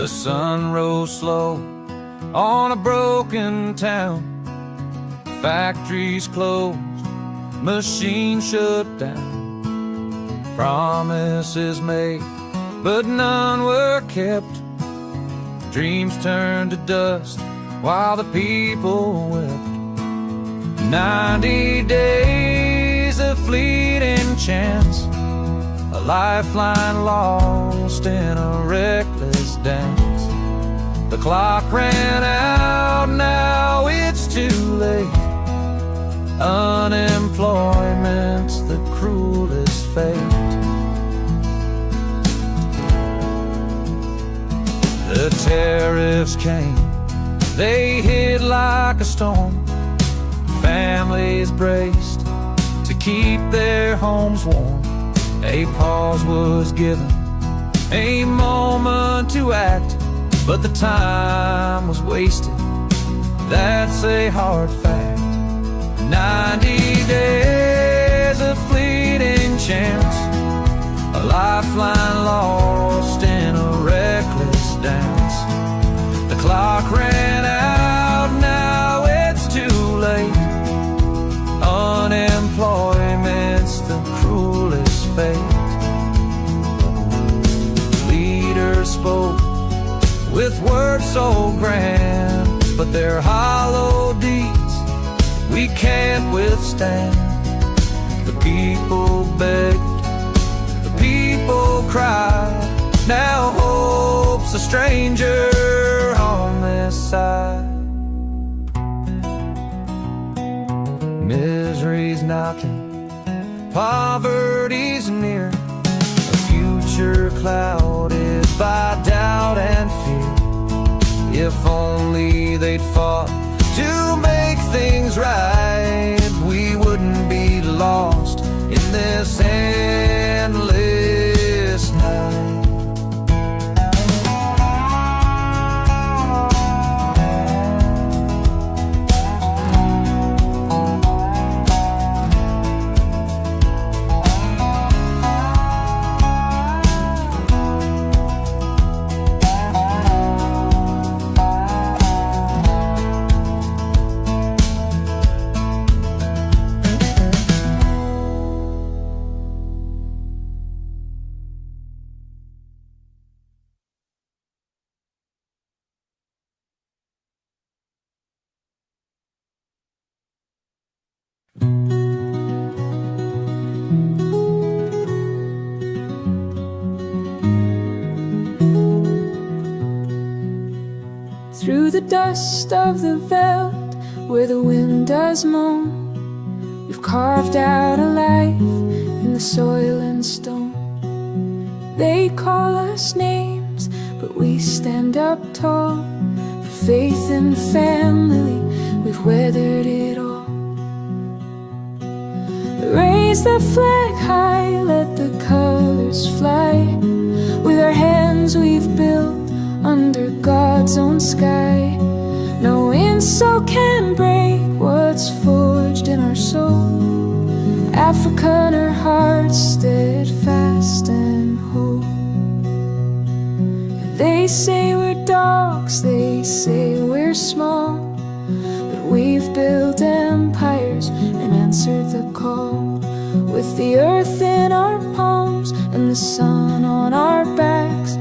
The sun rose slow on a broken town. Factories closed, machines shut down. Promises made, but none were kept. Dreams turned to dust while the people wept. 90 days of fleeting chance, a lifeline lost in a reckless dance. The clock ran out, now it's too late. Unemployment's the cruelest fate. The tariffs came, they hit like a storm. Families braced to keep their homes warm. A pause was given, a moment to act, but the time was wasted, that's a hard fact. 90 days of fleeting chance, a lifeline lost in a reckless dance. The clock ran out, now it's too late. Unemployment's the cruelest fate. Leaders spoke with words so grand, but their hollow deeds we can't withstand. The people begged, the people cried, now hope's a stranger on this side. Misery's knocking, poverty's near, a future clouded by doubt and fear. If only they'd fought to make things right, we wouldn't be lost in this endless night. Through the dust of the veldt, where the wind does moan, we've carved out a life in the soil and stone. They call us names, but we stand up tall. For faith and family, we've weathered it all. Raise the flag high, let the colors fly. With our hands we've built under God's own sky. No insult can break what's forged in our soul. Africa and her heart steadfast and whole. They say we're dogs, they say we're small, but we've built empires and answered the call. With the earth in our palms and the sun on our backs,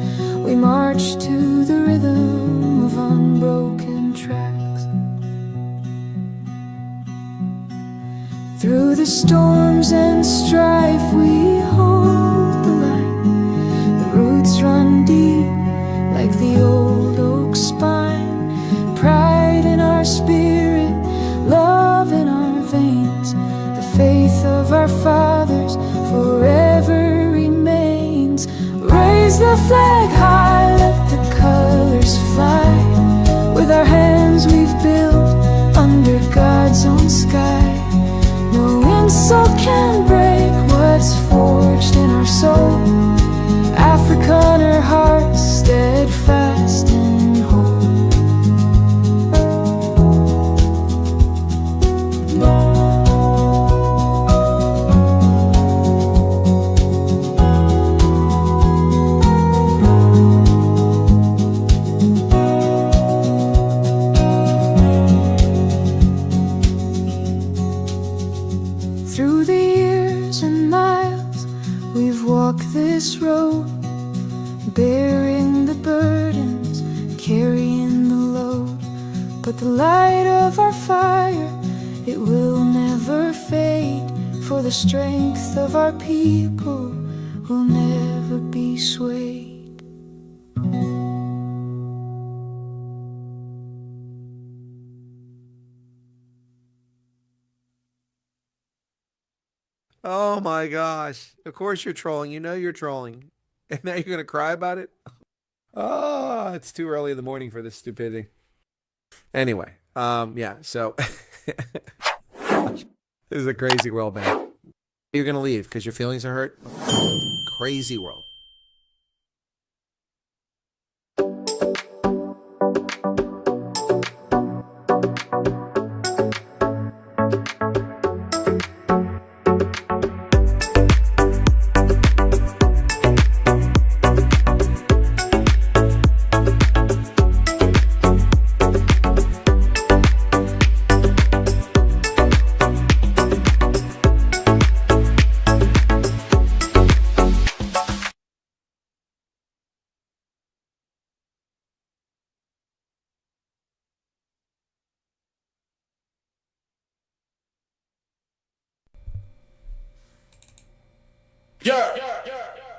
we march to the rhythm of unbroken tracks. Through the storms and strife we hold the line. The roots run deep like the old oak spine. Pride in our spirit, love in our veins. The faith of our fathers forever remains. Raise the flag high, let the colors fly. With our hands we've built under God's own sky. No insult can break what's forged in our soul. Africa and her heart steadfast and whole. walk this road, bearing the burdens, carrying the load. But the light of our fire, it will never fade, for the strength of our people will never be swayed. Oh my gosh. Of course you're trolling. You know you're trolling. And now you're going to cry about it? Oh, it's too early in the morning for this stupidity. Anyway, yeah, so this is a crazy world, man. You're going to leave because your feelings are hurt? Crazy world. Yeah,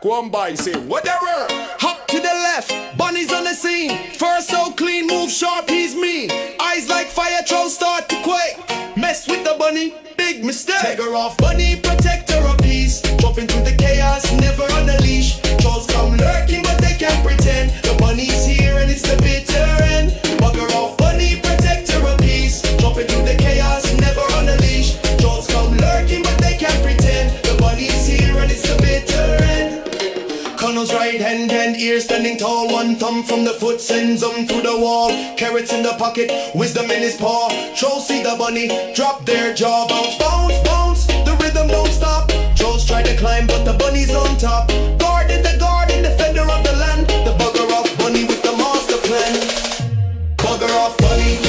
go on by, say whatever. Hop to the left, bunnies on the scene. Fur so clean, move sharp, he's mean. Eyes like fire, trolls start to quake. Mess with the bunny, big mistake. Take her off, bunny, protector of peace. Dropping through the chaos, never on a leash. Trolls come lurking, but they can't pretend. The bunny's here and it's the bitter end. Bugger off, bunny, protector of peace. Dropping through the chaos, never on a leash. Trolls come lurking, but they can't pretend. The bunny's here and it's the bitter end. Colonel's right hand and ear standing tall. One thumb from the foot sends them through the wall. Carrots in the pocket, wisdom in his paw. Trolls see the bunny, drop their jaw. Bounce, bounce, bounce, the rhythm don't stop. Trolls try to climb but the bunny's on top. Guarding the garden, defender of the land. The bugger off bunny with the master plan. Bugger off bunny.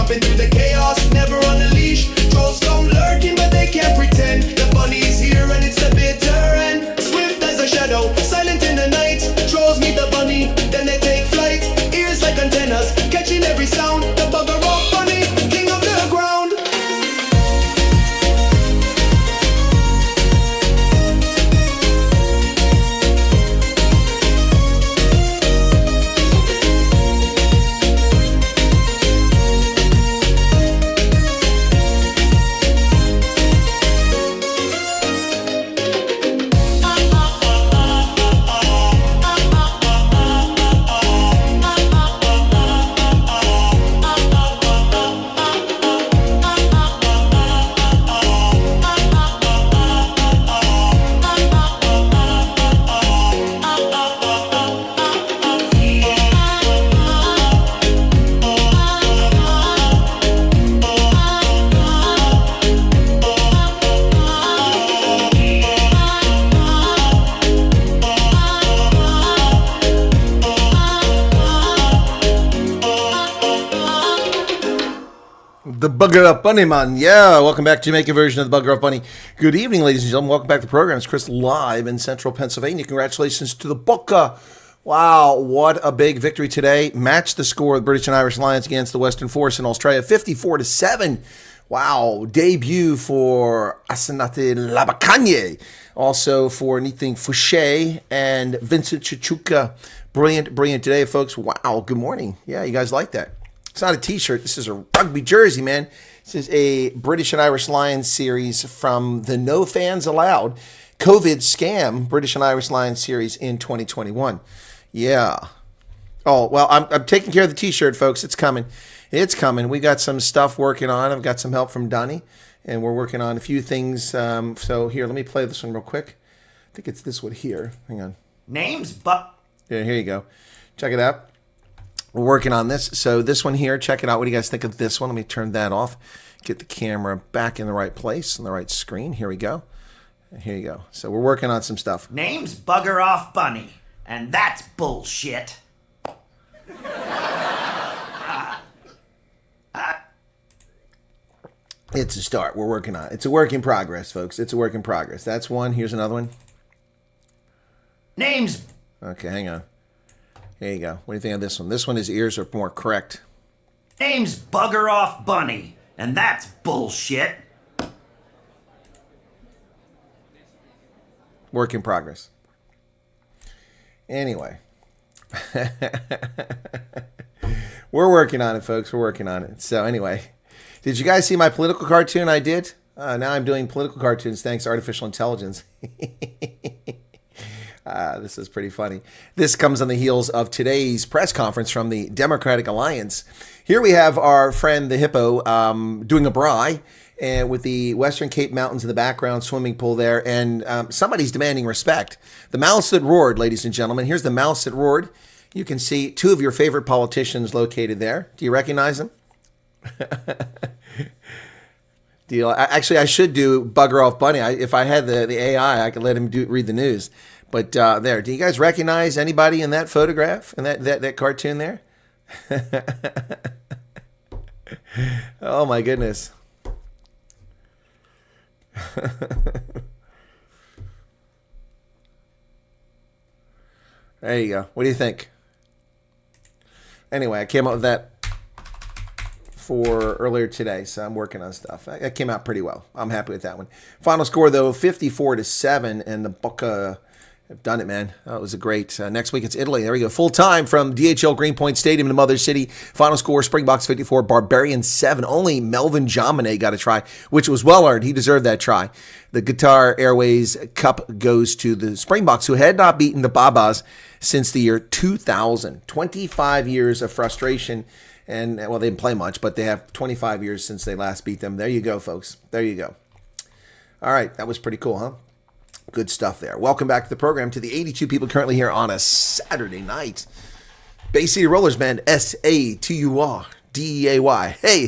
Through the chaos, never on a leash. Trolls come lurking, but they can't pretend. The bunny's here and it's the bitter end. Swift as a shadow, silent in the night. Trolls meet the bunny, then they take flight. Ears like antennas, catching every sound. The bugger off bunny, king of the ground. The Bugger Up Bunny Man. Yeah, welcome back to Jamaican version of the Bugger Up Bunny. Good evening, ladies and gentlemen. Welcome back to the program. It's Chris live in central Pennsylvania. Congratulations to the Boca. Wow, what a big victory today. Matched the score of the British and Irish Lions against the Western Force in Australia, 54-7. Wow, debut for Asenate Labakanye. Also for Nitin Fouché and Vincent Chichuka. Brilliant today, folks. Wow, good morning. Yeah, you guys like that. It's not a t-shirt. This is a rugby jersey, man. This is a British and Irish Lions series from the No Fans Allowed COVID Scam British and Irish Lions series in 2021. Yeah. Oh, well, I'm taking care of the t-shirt, folks. It's coming. It's coming. We got some stuff working on. I've got some help from Donnie, and we're working on a few things. So here, let me play this one real quick. I think it's this one here. Hang on. Yeah, here you go. Check it out. We're working on this. So this one here, check it out. What do you guys think of this one? Let me turn that off. Get the camera back in the right place, on the right screen. Here we go. Here you go. So we're working on some stuff. Name's Bugger Off Bunny, and that's bullshit. It's a start. We're working on it. It's a work in progress, folks. It's a work in progress. That's one. Here's another one. Name's Okay, hang on. Here you go. What do you think of this one? This one, his ears are more correct. Bugger Off Bunny, and that's bullshit. Work in progress. Anyway. We're working on it, folks. We're working on it. So anyway, did you guys see my political cartoon I did? Now I'm doing political cartoons thanks to artificial intelligence. This is pretty funny. This comes on the heels of today's press conference from the Democratic Alliance. Here we have our friend the hippo doing a braai, and with the Western Cape Mountains in the background, swimming pool there, and somebody's demanding respect. The mouse that roared, ladies and gentlemen. Here's the mouse that roared. You can see two of your favorite politicians located there. Do you recognize them? Actually, I should do Bugger Off Bunny. If I had the AI, I could let him read the news. But there, do you guys recognize anybody in that photograph, in that cartoon there? Oh my goodness. There you go. What do you think? Anyway, I came up with that for earlier today, so I'm working on stuff. That came out pretty well. I'm happy with that one. Final score though, 54-7, and the Boca have done it, man. That was a great. Next week it's Italy. There we go. Full time from DHL Greenpoint Stadium in the Mother City. Final score: Springboks 54, Barbarians 7. Only Melvin Jomine got a try, which was well earned. He deserved that try. The Qatar Airways Cup goes to the Springboks, who had not beaten the Babas since the year 2000. 25 years of frustration. And, well, they didn't play much, but they have 25 years since they last beat them. There you go, folks. There you go. All right. That was pretty cool, huh? Good stuff there. Welcome back to the program, to the 82 people currently here on a Saturday night. Bay City Rollers Band, SATURDEAY.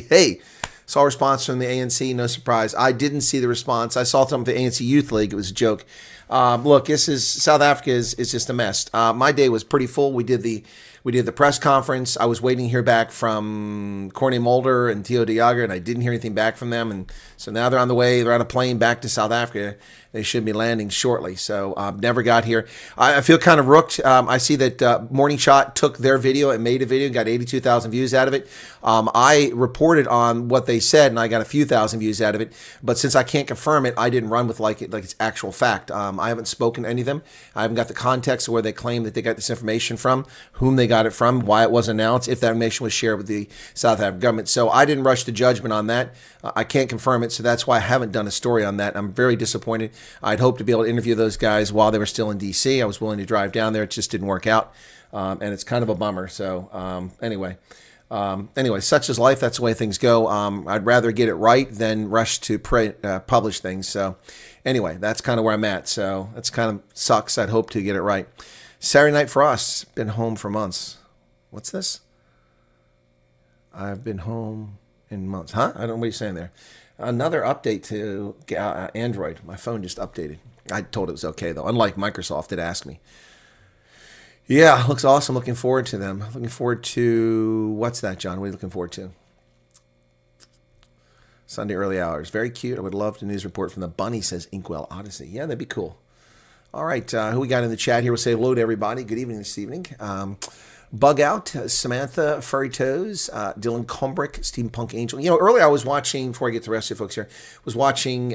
Hey. Saw a response from the ANC. No surprise. I didn't see the response. I saw something from the ANC Youth League. It was a joke. Look, South Africa is just a mess. My day was pretty full. We did the press conference. I was waiting to hear back from Corny Mulder and Theo de Jager, and I didn't hear anything back from them. And so now they're on the way. They're on a plane back to South Africa. They should be landing shortly. So never got here. I feel kind of rooked. I see that Morning Shot took their video and made a video and got 82,000 views out of it. I reported on what they said, and I got a few thousand views out of it. But since I can't confirm it, I didn't run with like it's actual fact. I haven't spoken to any of them. I haven't got the context of where they claim that they got this information from, whom they got it from, why it wasn't announced, if that information was shared with the South African government. So I didn't rush to judgment on that. I can't confirm it, so that's why I haven't done a story on that. I'm very disappointed. I'd hoped to be able to interview those guys while they were still in D.C. I was willing to drive down there. It just didn't work out, and it's kind of a bummer. So anyway, such is life. That's the way things go. I'd rather get it right than rush to publish things. So anyway, that's kind of where I'm at. So that's kind of sucks. I'd hope to get it right. Saturday Night Frost. Been home for months. What's this? I've been home in months. Huh? I don't know what you're saying there. Another update to Android. My phone just updated. I told it was okay, though. Unlike Microsoft, it asked me. Yeah, looks awesome. Looking forward to them. Looking forward to... What's that, John? What are you looking forward to? Sunday early hours. Very cute. I would love the news report from the bunny, says Inkwell Odyssey. Yeah, that'd be cool. All right. Who we got in the chat here? We'll say hello to everybody. Good evening this evening. Bug Out, Samantha, Furry Toes, Dylan Combrick, Steampunk Angel. You know, earlier I was watching, before I get to the rest of you folks here, was watching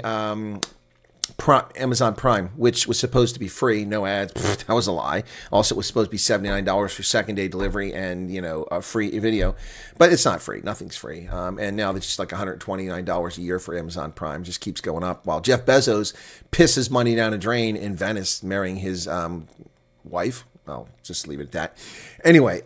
Amazon Prime, which was supposed to be free, no ads. That was a lie. Also, it was supposed to be $79 for second-day delivery and, a free video. But it's not free. Nothing's free. And now it's just like $129 a year for Amazon Prime. It just keeps going up. While Jeff Bezos pisses money down a drain in Venice, marrying his wife. I'll just leave it at that. Anyway,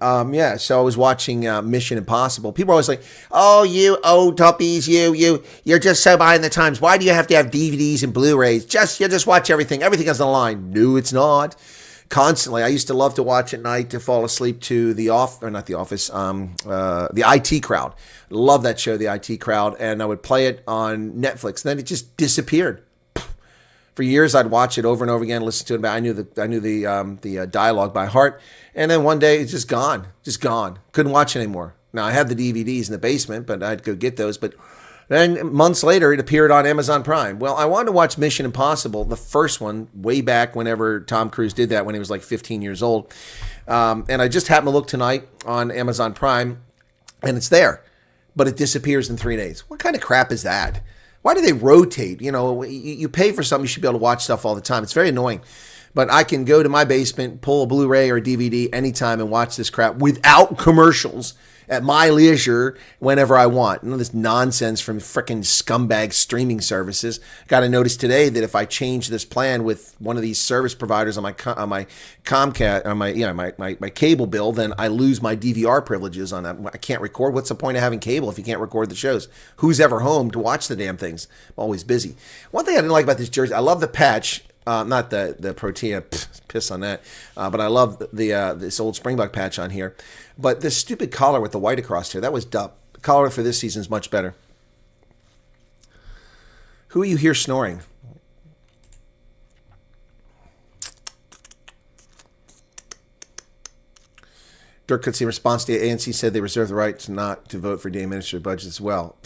so I was watching Mission Impossible. People are always like, oh, you old tuppies, you're just so behind the times. Why do you have to have DVDs and Blu-rays? You just watch everything. Everything is online. No, it's not. Constantly. I used to love to watch at night to fall asleep to The IT Crowd. Love that show, The IT Crowd. And I would play it on Netflix. And then it just disappeared. For years, I'd watch it over and over again, listen to it. But I knew the dialogue by heart, and then one day it's just gone. Couldn't watch it anymore. Now I had the DVDs in the basement, but I'd go get those. But Then months later, it appeared on Amazon Prime. Well, I wanted to watch Mission Impossible, the first one, way back whenever Tom Cruise did that when he was like 15 years old. And I just happened to look tonight on Amazon Prime, and it's there. But it disappears in 3 days. What kind of crap is that? Why do they rotate? You know, you pay for something, you should be able to watch stuff all the time. It's very annoying. But I can go to my basement, pull a Blu-ray or a DVD anytime and watch this crap without commercials at my leisure whenever I want. None of this nonsense from frickin' scumbag streaming services. Got to notice today that if I change this plan with one of these service providers on my Comcast, on my cable bill, then I lose my DVR privileges on that. I can't record. What's the point of having cable if you can't record the shows? Who's ever home to watch the damn things? I'm always busy. One thing I didn't like about this jersey, I love the patch. Not the Protea, piss on that. But I love this old Springbok patch on here. But this stupid collar with the white across here, that was dumb. The collar for this season is much better. Who are you here snoring? Dirk Coetzee, in response to the ANC, said they reserve the right to vote for the administrative budget as well.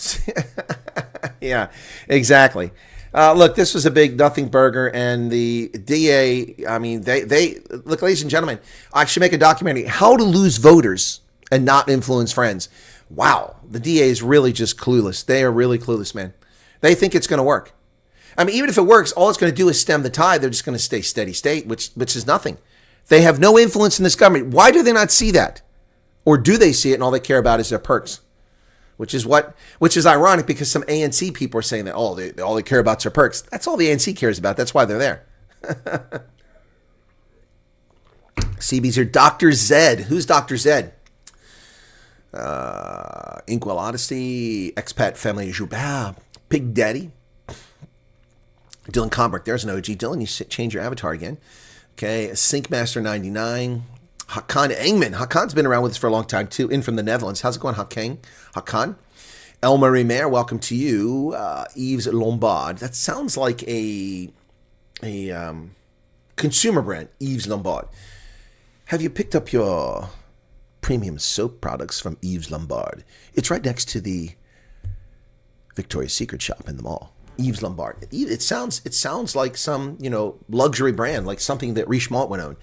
Yeah, exactly. Look, this was a big nothing burger, and the DA, I mean, they look, ladies and gentlemen, I should make a documentary, how to lose voters and not influence friends. Wow, the DA is really just clueless. They are really clueless, man. They think it's going to work. I mean, even if it works, all it's going to do is stem the tide. They're just going to stay steady state, which is nothing. They have no influence in this government. Why do they not see that? Or do they see it and all they care about is their perks? Which is ironic because some ANC people are saying that, all they care about is their perks. That's all the ANC cares about. That's why they're there. CB's here. Dr. Zed. Who's Dr. Zed? Inkwell Odyssey, Expat Family Joubert, Big Daddy. Dylan Combrick. There's an OG. Dylan, you change your avatar again. Okay. Syncmaster 99. Hakan Engman. Hakan's been around with us for a long time, too, in from the Netherlands. How's it going, Hakan? Elmarie Mayer, welcome to you. Yves Lombard. That sounds like a consumer brand, Yves Lombard. Have you picked up your premium soap products from Yves Lombard? It's right next to the Victoria's Secret shop in the mall. Yves Lombard. It sounds like some, luxury brand, like something that Richemont would own.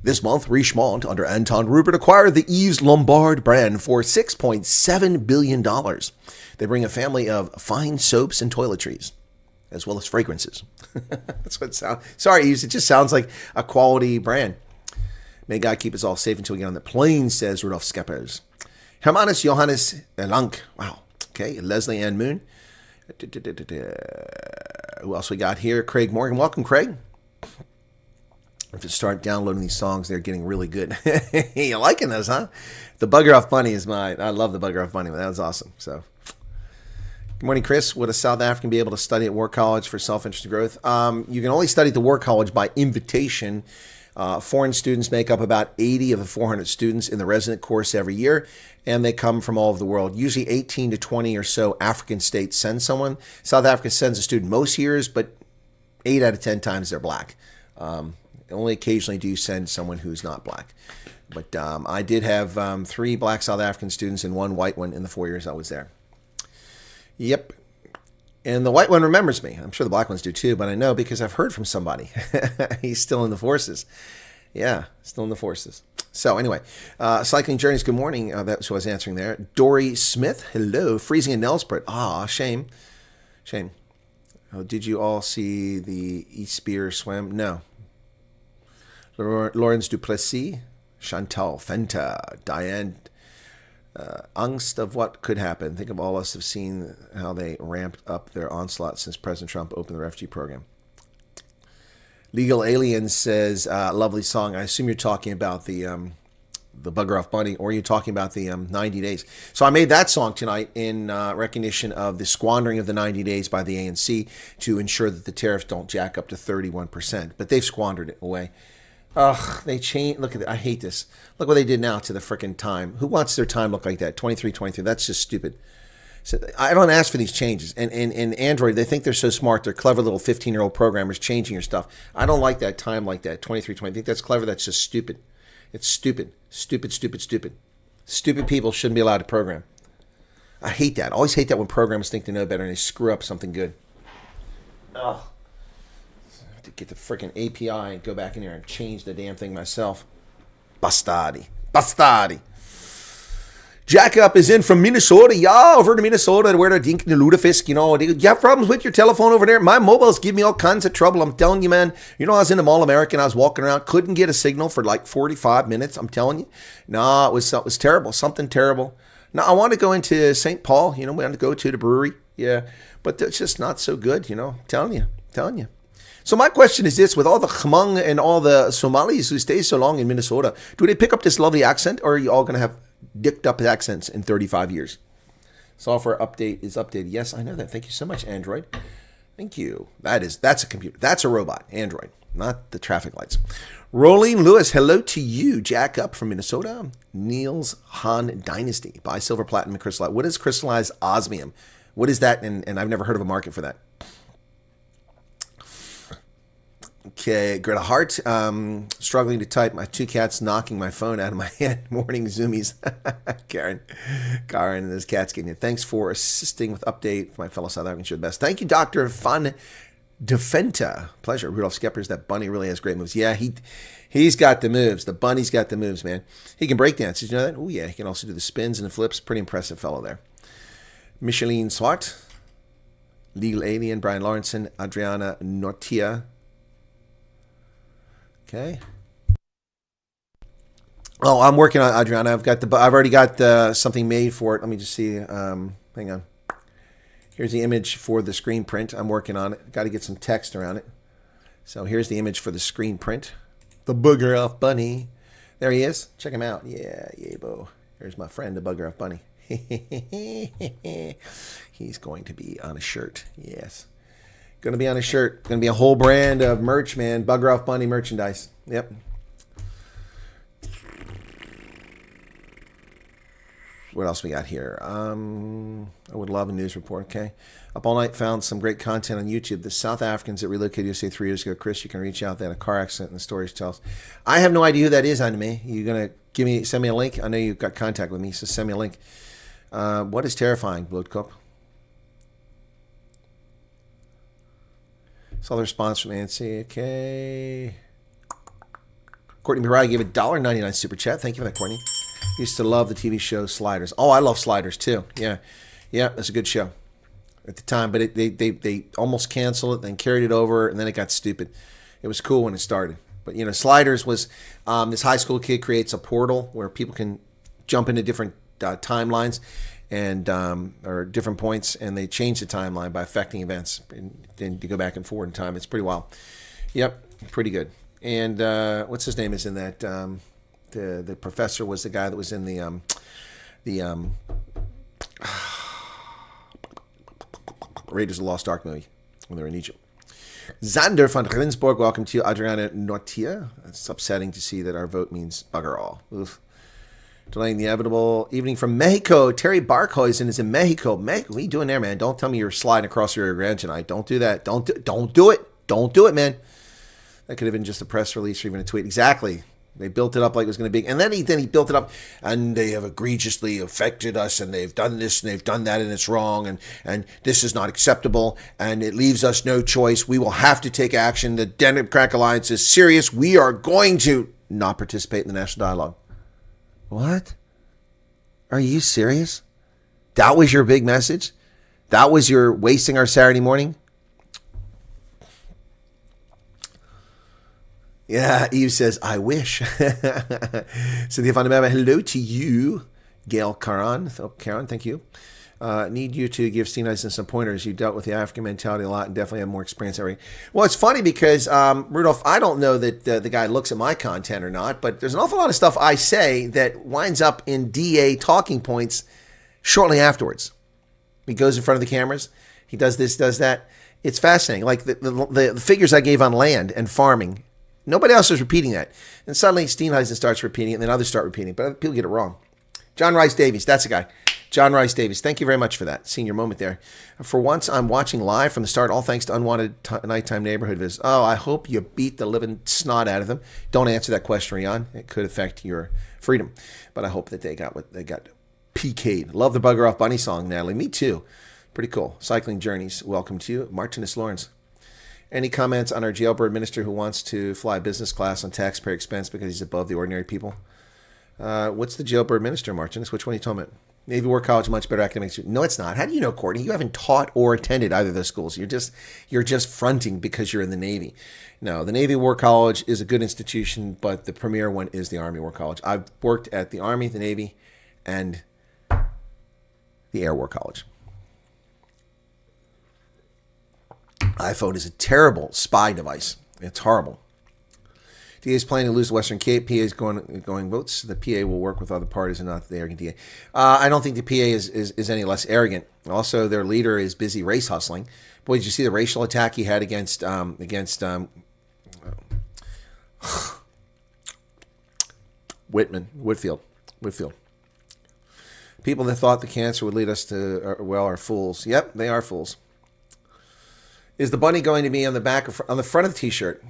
This month, Richemont, under Anton Rupert, acquired the Yves Lombard brand for $6.7 billion. They bring a family of fine soaps and toiletries, as well as fragrances. That's what it sounds. Sorry, Yves, it just sounds like a quality brand. May God keep us all safe until we get on the plane, says Rudolf Skeppers. Hermanus Johannes Elank. Wow. Okay, Leslie Ann Moon. Who else we got here? Craig Morgan. Welcome, Craig. If you start downloading these songs, they're getting really good. You're liking those, huh? The Bugger Off Bunny is mine. I love the Bugger Off Bunny. That was awesome. So, good morning, Chris. Would a South African be able to study at War College for self-interest growth? You can only study at the War College by invitation. Foreign students make up about 80 of the 400 students in the resident course every year, and they come from all over the world. Usually 18 to 20 or so African states send someone. South Africa sends a student most years, but 8 out of 10 times they're black. Only occasionally do you send someone who's not black. But I did have 3 black South African students and 1 white one in the 4 years I was there. Yep. And the white one remembers me. I'm sure the black ones do too, but I know because I've heard from somebody. He's still in the forces. Yeah, still in the forces. So anyway, Cycling Journeys, good morning. That's who I was answering there. Dory Smith, hello. Freezing in Nelspruit. Ah, shame. Shame. Oh, did you all see the Eastbeer swim? No. Lawrence Duplessis, Chantal Fenta, Diane, angst of what could happen. Think of all us have seen how they ramped up their onslaught since President Trump opened the refugee program. Legal Alien says, lovely song. I assume you're talking about the Bugger Off Bunny, or you're talking about the 90 Days. So I made that song tonight in recognition of the squandering of the 90 days by the ANC to ensure that the tariffs don't jack up to 31%. But they've squandered it away. Ugh, they changed. Look at that. I hate this. Look what they did now to the frickin' time. Who wants their time look like that? 23. That's just stupid. So I don't ask for these changes. And Android, they think they're so smart. They're clever little 15-year-old programmers changing your stuff. I don't like that time like that. 23. I think that's clever. That's just stupid. It's stupid. Stupid. Stupid people shouldn't be allowed to program. I hate that. I always hate that when programs think they know better and they screw up something good. Ugh. I have to get the freaking API and go back in there and change the damn thing myself. Bastardi. Bastardi. Jack Up is in from Minnesota. Yeah, over to Minnesota where they're dinking the lutefisk. You know, you have problems with your telephone over there? My mobiles give me all kinds of trouble. I'm telling you, man. You know, I was in the Mall American. I was walking around. Couldn't get a signal for like 45 minutes. I'm telling you. No, it was terrible. Something terrible. Now, I want to go into St. Paul. You know, we want to go to the brewery. Yeah, but it's just not so good, you know. I'm telling you. So my question is this, with all the Hmong and all the Somalis who stay so long in Minnesota, do they pick up this lovely accent, or are you all going to have dicked up accents in 35 years? Software update is updated. Yes, I know that. Thank you so much, Android. Thank you. That's a computer. That's a robot. Android, not the traffic lights. Rolling Lewis, hello to you. Jack Up from Minnesota. Niels Han Dynasty. Buy silver, platinum, and crystallized. What is crystallized osmium? What is that? And I've never heard of a market for that. Okay, Greta Hart, struggling to type. My two cats knocking my phone out of my hand. Morning zoomies. Karen and those cats getting it. Thanks for assisting with update. My fellow South Africans, you're the best. Thank you, Dr. Van Defenta. Pleasure. Rudolph Skeppers, that bunny really has great moves. Yeah, he's got the moves. The bunny's got the moves, man. He can break dance. Did you know that? Oh, yeah. He can also do the spins and the flips. Pretty impressive fellow there. Micheline Swart, Legal Alien, Brian Lawrenson, Adriana Nortia. Okay. Oh, I'm working on Adriana. I've already got something made for it. Let me just see. Hang on. Here's the image for the screen print. I'm working on it. Got to get some text around it. So here's the image for the screen print. The bugger off bunny. There he is. Check him out. Yeah, bo. Here's my friend, the bugger off bunny. He's going to be on a shirt. Yes. Going to be on a shirt. Going to be a whole brand of merch, man. Bugger Off Bunny merchandise. Yep. What else we got here? I would love a news report, okay? Up all night, found some great content on YouTube. The South Africans that relocated USA 3 years ago. Chris, you can reach out. They had a car accident and the stories tells. I have no idea who that is, Anime. You're going to send me a link? I know you've got contact with me, so send me a link. What is terrifying, Bloodcup? Saw the response from Nancy. Okay. Courtney Mirai gave a $1.99 super chat. Thank you for that, Courtney. Used to love the TV show Sliders. Oh, I love Sliders too. Yeah, that's a good show at the time. But they almost canceled it, then carried it over, and then it got stupid. It was cool when it started. But you know, Sliders was this high school kid creates a portal where people can jump into different timelines and or different points, and they change the timeline by affecting events, and then you go back and forward in time. It's pretty wild. Yep, pretty good. And what's his name is in that? The professor was the guy that was in the Raiders of the Lost Ark movie when they were in Egypt. Xander van Grinsborg, welcome to you. Adriana Nortia. It's upsetting to see that our vote means bugger all. Oof. Delaying the inevitable evening from Mexico. Terry Barkhuizen is in Mexico. What are you doing there, man? Don't tell me you're sliding across your Rio Grande tonight. Don't do that. Don't do it. Don't do it, man. That could have been just a press release or even a tweet. Exactly. They built it up like it was going to be. And then he built it up, and they have egregiously affected us, and they've done this, and they've done that, and it's wrong, and this is not acceptable, and it leaves us no choice. We will have to take action. The Democratic Alliance is serious. We are going to not participate in the national dialogue. What? Are you serious? That was your big message? That was your wasting our Saturday morning? Yeah, Eve says, I wish. Cynthia Fonda, hello to you. Gail Caron, thank you. Need you to give Steve Eisen some pointers. You dealt with the African mentality a lot and definitely have more experience. Well, it's funny because, Rudolph, I don't know that the guy looks at my content or not, but there's an awful lot of stuff I say that winds up in DA talking points shortly afterwards. He goes in front of the cameras. He does this, does that. It's fascinating. Like the figures I gave on land and farming, nobody else is repeating that. And suddenly Steenhuisen starts repeating it, and then others start repeating it, but people get it wrong. John Rice Davies, that's the guy. John Rice Davies, thank you very much for that senior moment there. For once, I'm watching live from the start, all thanks to Unwanted Nighttime Neighborhood Visits. Oh, I hope you beat the living snot out of them. Don't answer that question, Rian. It could affect your freedom. But I hope that they got what they got. PK'd. Love the Bugger Off Bunny song, Natalie. Me too. Pretty cool. Cycling Journeys. Welcome to you. Martinus Lawrence. Any comments on our jailbird minister who wants to fly business class on taxpayer expense because he's above the ordinary people? What's the jailbird minister, Martinus? Which one are you talking about? Navy War College, much better academics. No, it's not. How do you know, Courtney? You haven't taught or attended either of those schools. You're just fronting because you're in the Navy. No, the Navy War College is a good institution, but the premier one is the Army War College. I've worked at the Army, the Navy, and the Air War College. iPhone is a terrible spy device. It's horrible. DA is planning to lose the Western Cape. PA is going votes. The PA will work with other parties and not the arrogant DA. I don't think the PA is any less arrogant. Also, their leader is busy race hustling. Boy, did you see the racial attack he had against Whitfield. People that thought the cancer would lead us to are fools. Yep, they are fools. Is the bunny going to be on the back on the front of the T-shirt?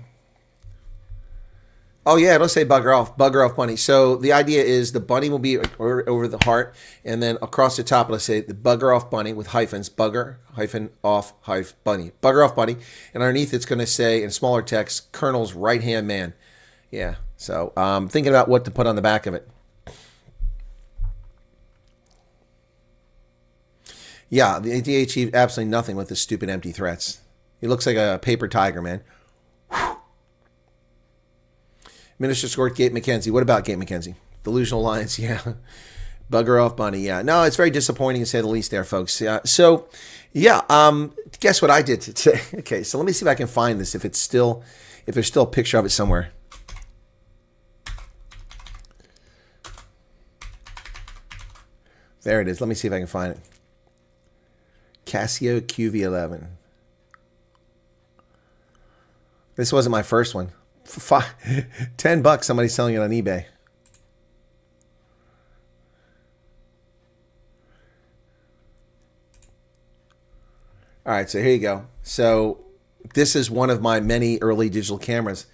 Oh yeah, don't say bugger off bunny. So the idea is the bunny will be over the heart, and then across the top it'll say the bugger off bunny with hyphens, bugger hyphen off bunny, bugger off bunny, and underneath it's going to say in smaller text, Colonel's right hand man. Yeah. So thinking about what to put on the back of it. Yeah, the ADA achieved absolutely nothing with this stupid empty threats. He looks like a paper tiger, man. Whew. Minister scored Gabe McKenzie. What about Gabe McKenzie? Delusional Alliance, yeah. Bugger off bunny, yeah. No, it's very disappointing to say the least there, folks. Yeah. So, yeah, guess what I did today? Okay, so let me see if I can find this, if there's still a picture of it somewhere. There it is. Let me see if I can find it. Casio QV11. This wasn't my first one. For $10, somebody's selling it on eBay. All right, so here you go. So this is one of my many early digital cameras.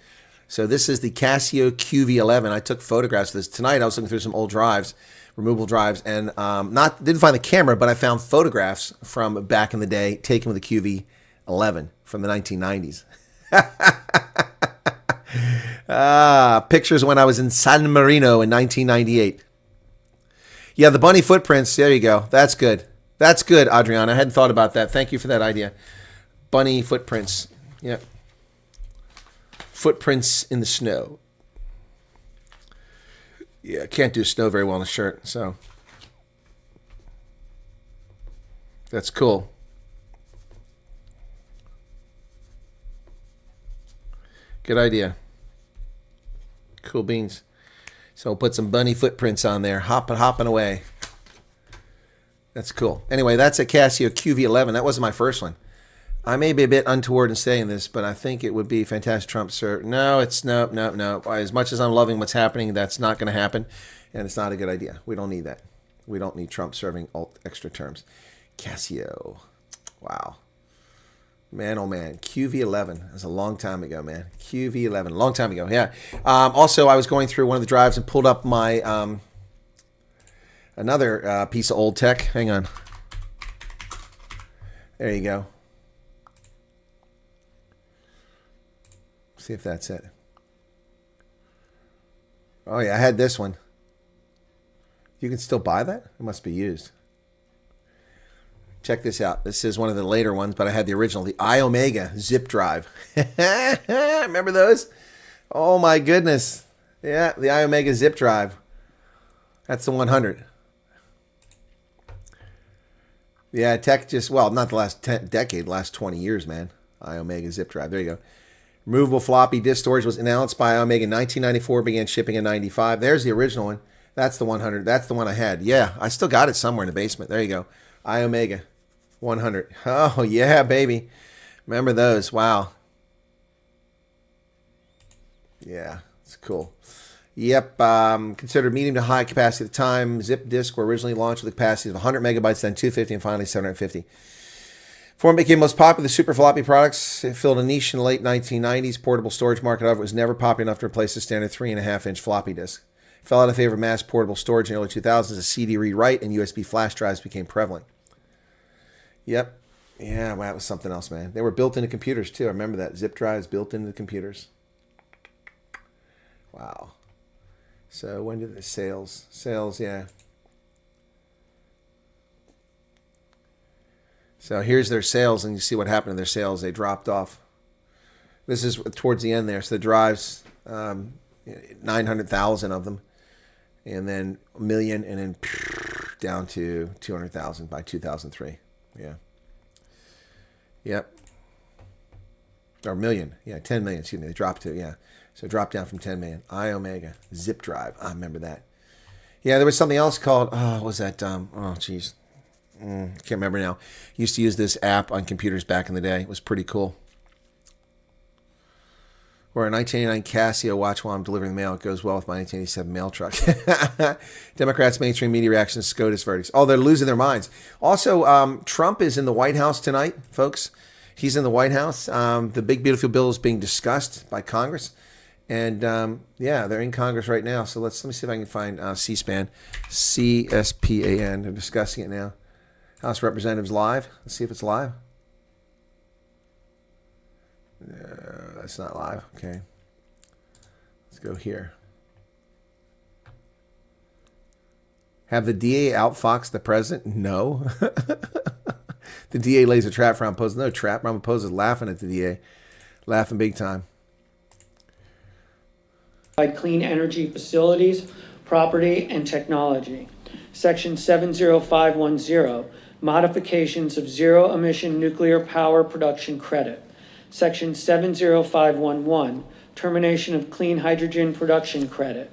So this is the Casio QV11. I took photographs of this. Tonight I was looking through some old drives, removable drives, and didn't find the camera, but I found photographs from back in the day taken with the QV11 from the 1990s. Pictures when I was in San Marino in 1998. Yeah, the bunny footprints. There you go. That's good. That's good, Adriana. I hadn't thought about that. Thank you for that idea. Bunny footprints. Yep. Footprints in the snow. Yeah, can't do snow very well in a shirt, so that's cool. Good idea. Cool beans. So we'll put some bunny footprints on there, hopping away. That's cool. Anyway, that's a Casio QV11. That wasn't my first one. I may be a bit untoward in saying this, but I think it would be fantastic Trump, sir. No, it's no. As much as I'm loving what's happening, that's not going to happen, and it's not a good idea. We don't need that. We don't need Trump serving extra terms. Casio. Wow. Man, oh man. QV11. That was a long time ago, man. QV11. A long time ago, yeah. Also, I was going through one of the drives and pulled up my another piece of old tech. Hang on. There you go. See if that's it. Oh yeah, I had this one. You can still buy that? It must be used. Check this out. This is one of the later ones, but I had the original, the iOmega zip drive. Remember those? Oh my goodness. Yeah, the iOmega zip drive. That's the 100. Yeah, tech just, well, not the last decade, last 20 years, man. iOmega zip drive. There you go. Removable floppy disk storage was announced by iOmega in 1994, began shipping in 95. There's the original one. That's the 100. That's the one I had. Yeah, I still got it somewhere in the basement. There you go. iOmega 100. Oh, yeah, baby. Remember those. Wow. Yeah, it's cool. Yep, considered medium to high capacity at the time. Zip disk were originally launched with a capacity of 100 megabytes, then 250, and finally 750. Before it became most popular, the super floppy products, it filled a niche in the late 1990s. Portable storage market, however, was never popular enough to replace the standard 3.5-inch floppy disk. fell out of favor of mass portable storage in the early 2000s as CD read-write and USB flash drives became prevalent. Yep. Yeah, well, that was something else, man. They were built into computers, too. I remember that. Zip drives built into the computers. Wow. So when did the sales? Sales, yeah. So here's their sales, and you see what happened to their sales. They dropped off. This is towards the end there. So the drives, 900,000 of them, and then 1 million, and then down to 200,000 by 2003. Yeah. Yep. Or 1 million. Yeah, 10 million. Excuse me. They dropped to, yeah. So it dropped down from 10 million. iOmega. Zip drive. I remember that. Yeah, there was something else called, what was that? Oh, jeez. Can't remember now. Used to use this app on computers back in the day. It was pretty cool. Or a 1989 Casio watch while I'm delivering the mail. It goes well with my 1987 mail truck. Democrats' mainstream media reactions, SCOTUS verdicts. Oh, they're losing their minds. Also, Trump is in the White House tonight, folks. He's in the White House. The big, beautiful bill is being discussed by Congress. And, yeah, they're in Congress right now. So let me see if I can find C-SPAN. C-S-P-A-N. They're discussing it now. House of Representatives live. Let's see if it's live. That's not live. Okay. Let's go here. Have the DA outfox the president? No. The DA lays a trap for Ramaphosa. No trap. Ramaphosa is laughing at the DA. Laughing big time. Clean energy facilities, property, and technology. Section 70510, modifications of zero-emission nuclear power production credit. Section 70511, termination of clean hydrogen production credit.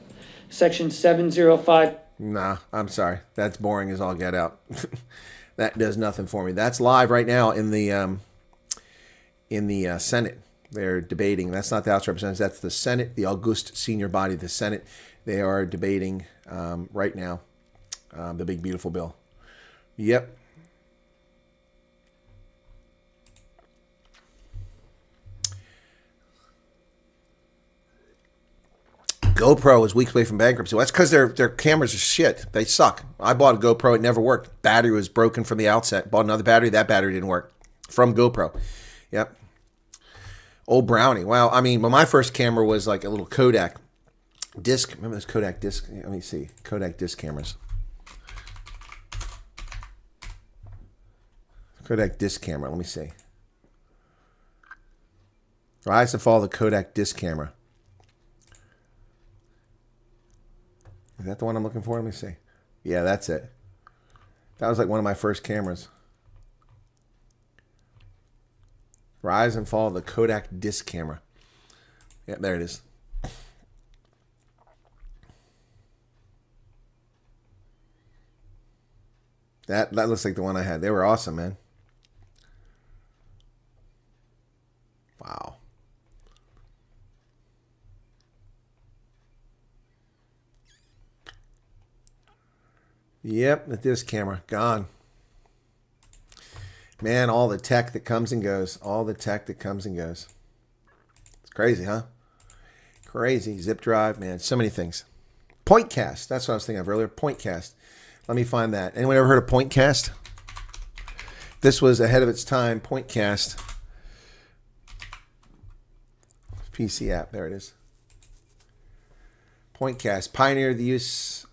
Section 705... Nah, I'm sorry. That's boring as all get out. That does nothing for me. That's live right now in the Senate. They're debating. That's not the House of Representatives. That's the Senate, the august senior body of the Senate. They are debating right now the big, beautiful bill. Yep. GoPro is weeks away from bankruptcy. Well, that's because their cameras are shit. They suck. I bought a GoPro. It never worked. Battery was broken from the outset. Bought another battery. That battery didn't work. From GoPro. Yep. Old Brownie. Wow. I mean, well, my first camera was like a little Kodak disc. Remember those Kodak disc? Let me see. Kodak disc cameras. Kodak disc camera. Let me see. Rise and fall of the Kodak disc camera. Is that the one I'm looking for? Let me see. Yeah, that's it. That was like one of my first cameras. Rise and fall of the Kodak disc camera. Yeah, there it is. That looks like the one I had. They were awesome, man. Wow. Yep, the disc camera, gone. Man, all the tech that comes and goes. All the tech that comes and goes. It's crazy, huh? Crazy. Zip drive, man. So many things. Pointcast. That's what I was thinking of earlier. Pointcast. Let me find that. Anyone ever heard of Pointcast? This was ahead of its time. Pointcast. PC app. There it is. Pointcast. Pioneered the use...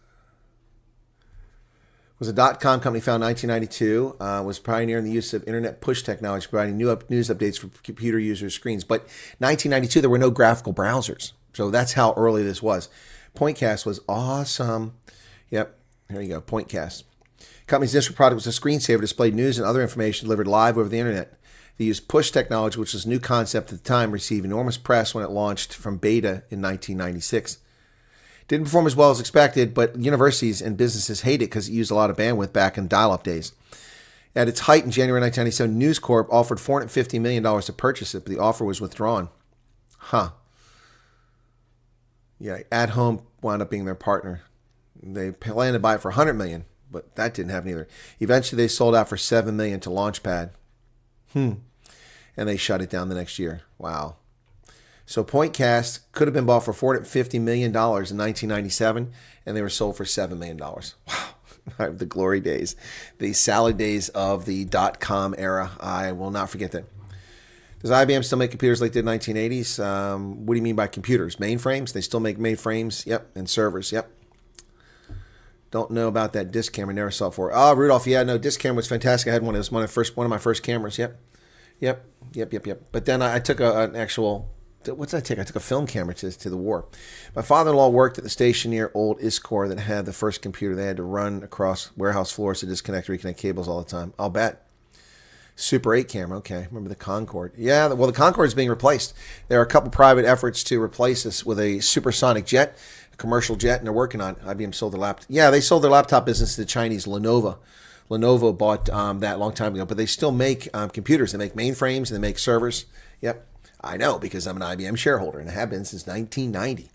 was a dot-com company founded in 1992, was pioneering the use of internet push technology, providing news updates for computer users' screens. But 1992, there were no graphical browsers. So that's how early this was. Pointcast was awesome. Yep, here you go, Pointcast. Company's initial product was a screensaver, displayed news and other information delivered live over the internet. They used push technology, which was a new concept at the time, received enormous press when it launched from beta in 1996. Didn't perform as well as expected, but universities and businesses hate it because it used a lot of bandwidth back in dial-up days. At its height in January 1997, News Corp offered $450 million to purchase it, but the offer was withdrawn. Huh. Yeah, At Home wound up being their partner. They planned to buy it for $100 million, but that didn't happen either. Eventually, they sold out for $7 million to Launchpad. And they shut it down the next year. Wow. So Pointcast could have been bought for $450 million in 1997, and they were sold for $7 million. Wow. The glory days, the salad days of the .com era. I will not forget that. Does IBM still make computers like they did in the 1980s? What do you mean by computers? Mainframes? They still make mainframes? Yep. And servers? Yep. Don't know about that disc camera. Never saw it before. Oh, Rudolph. Yeah, no, disc camera was fantastic. I had one. It was one of my first cameras. Yep. But then I took an actual... What did I take? I took a film camera to the war. My father-in-law worked at the station near Old Iscor that had the first computer. They had to run across warehouse floors to disconnect, reconnect cables all the time. I'll bet. Super 8 camera. Okay. Remember the Concorde. Yeah, well, the Concorde is being replaced. There are a couple private efforts to replace this with a supersonic jet, a commercial jet, and they're working on it. IBM sold their laptop. Yeah, they sold their laptop business to the Chinese Lenovo. Lenovo bought that a long time ago, but they still make computers. They make mainframes and they make servers. Yep. I know because I'm an IBM shareholder and I have been since 1990.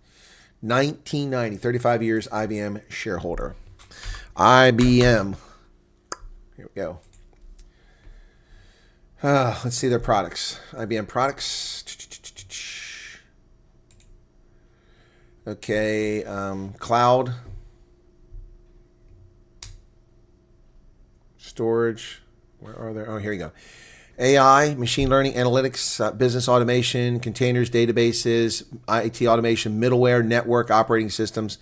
1990, 35 years IBM shareholder. IBM. Here we go. Let's see their products. IBM products. Okay, cloud. Storage. Where are they? Oh, here you go. AI, machine learning, analytics, business automation, containers, databases, IT automation, middleware, network, operating systems.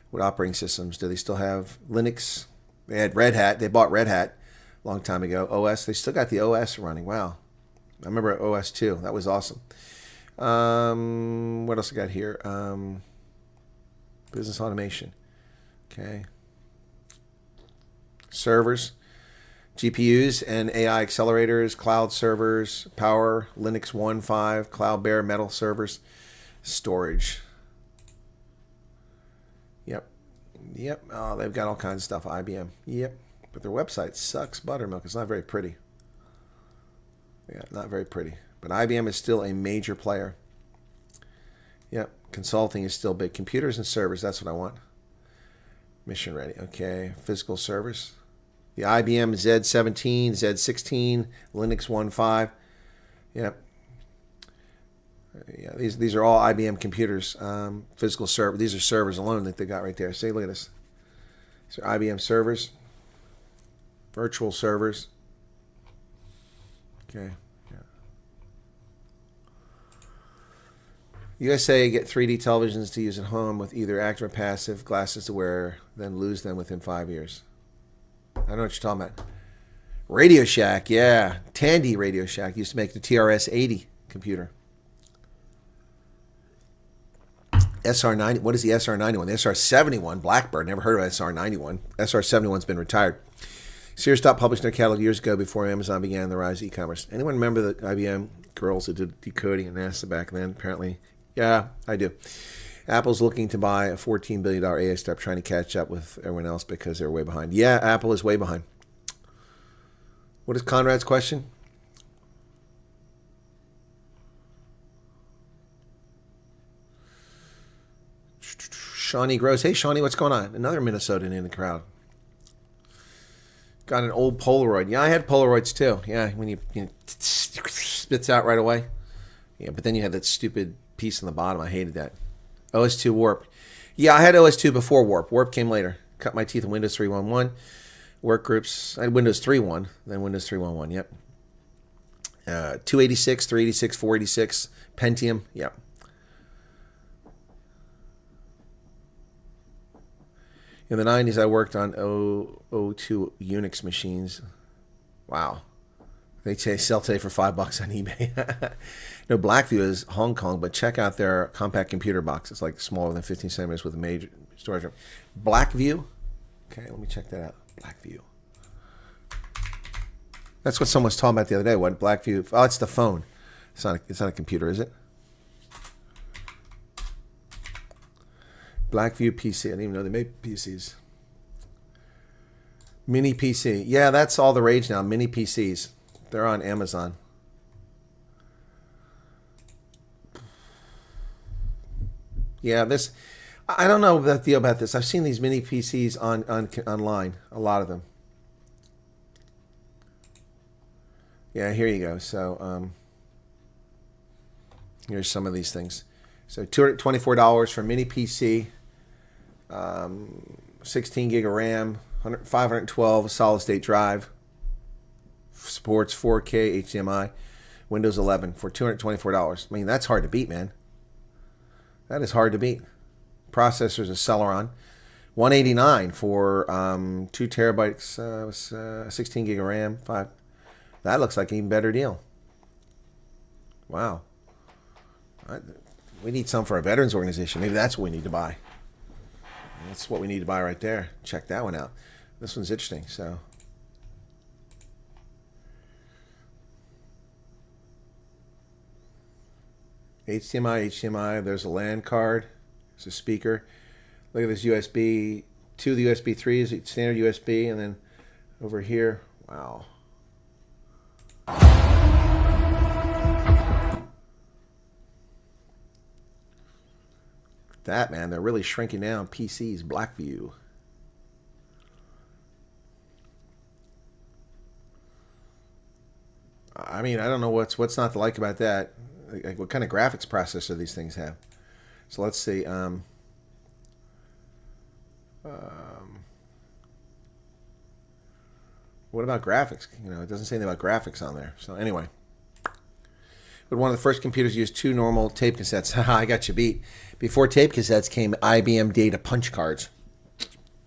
What operating systems do they still have? Linux. They had Red Hat. They bought Red Hat a long time ago. OS. They still got the OS running. Wow. I remember OS 2. That was awesome. What else I got here? Business automation. Okay. Servers. GPUs and AI accelerators, cloud servers, power, Linux 1.5, cloud bare metal servers, storage. Yep. Oh, they've got all kinds of stuff. IBM. Yep. But their website sucks buttermilk. It's not very pretty. Yeah, not very pretty. But IBM is still a major player. Yep. Consulting is still big. Computers and servers. That's what I want. Mission ready. Okay. Physical servers. The IBM Z17, Z16, Linux 1.5. Yep. Yeah, these are all IBM computers. Physical server. These are servers alone that they got right there. See, look at this. These are IBM servers. Virtual servers. Okay. Yeah. USA get 3D televisions to use at home with either active or passive, glasses to wear, then lose them within 5 years. I know what you're talking about. Radio Shack, yeah. Tandy Radio Shack used to make the TRS-80 computer. SR-90, what is the SR-91? The SR-71, Blackbird, never heard of SR-91. SR-71's been retired. Sears stopped publishing their catalog years ago before Amazon began the rise of e-commerce. Anyone remember the IBM girls that did decoding and NASA back then? Apparently, yeah, I do. Apple's looking to buy a $14 billion AI startup, trying to catch up with everyone else because they're way behind. Yeah, Apple is way behind. What is Conrad's question? Shawnee Gross. Hey, Shawnee, what's going on? Another Minnesotan in the crowd. Got an old Polaroid. Yeah, I had Polaroids too. Yeah, when you spits out right away. Yeah, but then you had that stupid piece on the bottom. I hated that. OS2 Warp. Yeah, I had OS2 before Warp. Warp came later. Cut my teeth in Windows 3.1.1. Workgroups. I had Windows 3.1, then Windows 3.1.1. Yep. 286, 386, 486. Pentium. Yep. In the 90s, I worked on 002 Unix machines. Wow. They sell today for $5 on eBay. No, Blackview is Hong Kong, but check out their compact computer box. It's like smaller than 15 centimeters with a major storage room. Blackview? Okay, let me check that out. Blackview. That's what someone was talking about the other day. What Blackview? Oh, it's the phone. It's not a computer, is it? Blackview PC. I didn't even know they made PCs. Mini PC. Yeah, that's all the rage now. Mini PCs. They're on Amazon. Yeah, this. I don't know the deal about this. I've seen these mini PCs online. A lot of them. Yeah, here you go. So, Here's some of these things. So $224 for mini PC, 16 gig of RAM, 512 solid state drive, supports 4K HDMI, Windows 11 for $224. I mean, that's hard to beat, man. That is hard to beat. Processor's a Celeron. $189 for 2 terabytes, 16 gig of RAM, 5. That looks like an even better deal. Wow. We need some for our veterans organization. Maybe that's what we need to buy. That's what we need to buy right there. Check that one out. This one's interesting. So, HDMI. There's a LAN card. There's a speaker. Look at this USB. 2 of the USB 3s, standard USB, and then over here. Wow. That, man, they're really shrinking down PCs. Blackview. I mean, I don't know what's not to like about that. Like, what kind of graphics processor these things have? So let's see. What about graphics? You know, it doesn't say anything about graphics on there. So anyway. But one of the first computers used 2 normal tape cassettes. Haha, I got you beat. Before tape cassettes came IBM data punch cards.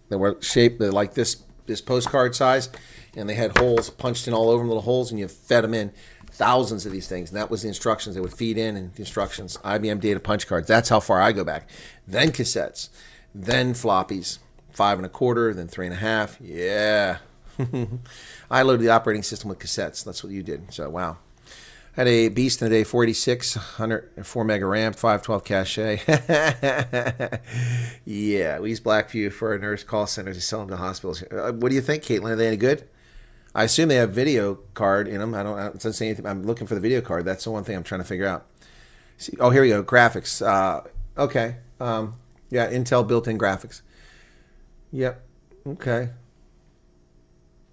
They were shaped like this postcard size, and they had holes punched in all over them, little holes, and you fed them in. Thousands of these things, and that was the instructions they would feed in, and the instructions. IBM data punch cards. That's how far I go back. Then cassettes, then floppies, 5 1/4, then 3 1/2. Yeah. I loaded the operating system with cassettes. That's what you did. So wow. Had a beast in the day, 486, 104 mega RAM, 512 cache. Yeah, we use Blackview for our nurse call centers to sell them to hospitals. What do you think, Caitlin? Are they any good? I assume they have video card in them. It doesn't say anything. I'm looking for the video card. That's the one thing I'm trying to figure out. See, oh, here we go. Graphics. Okay. Yeah, Intel built-in graphics. Yep. Okay.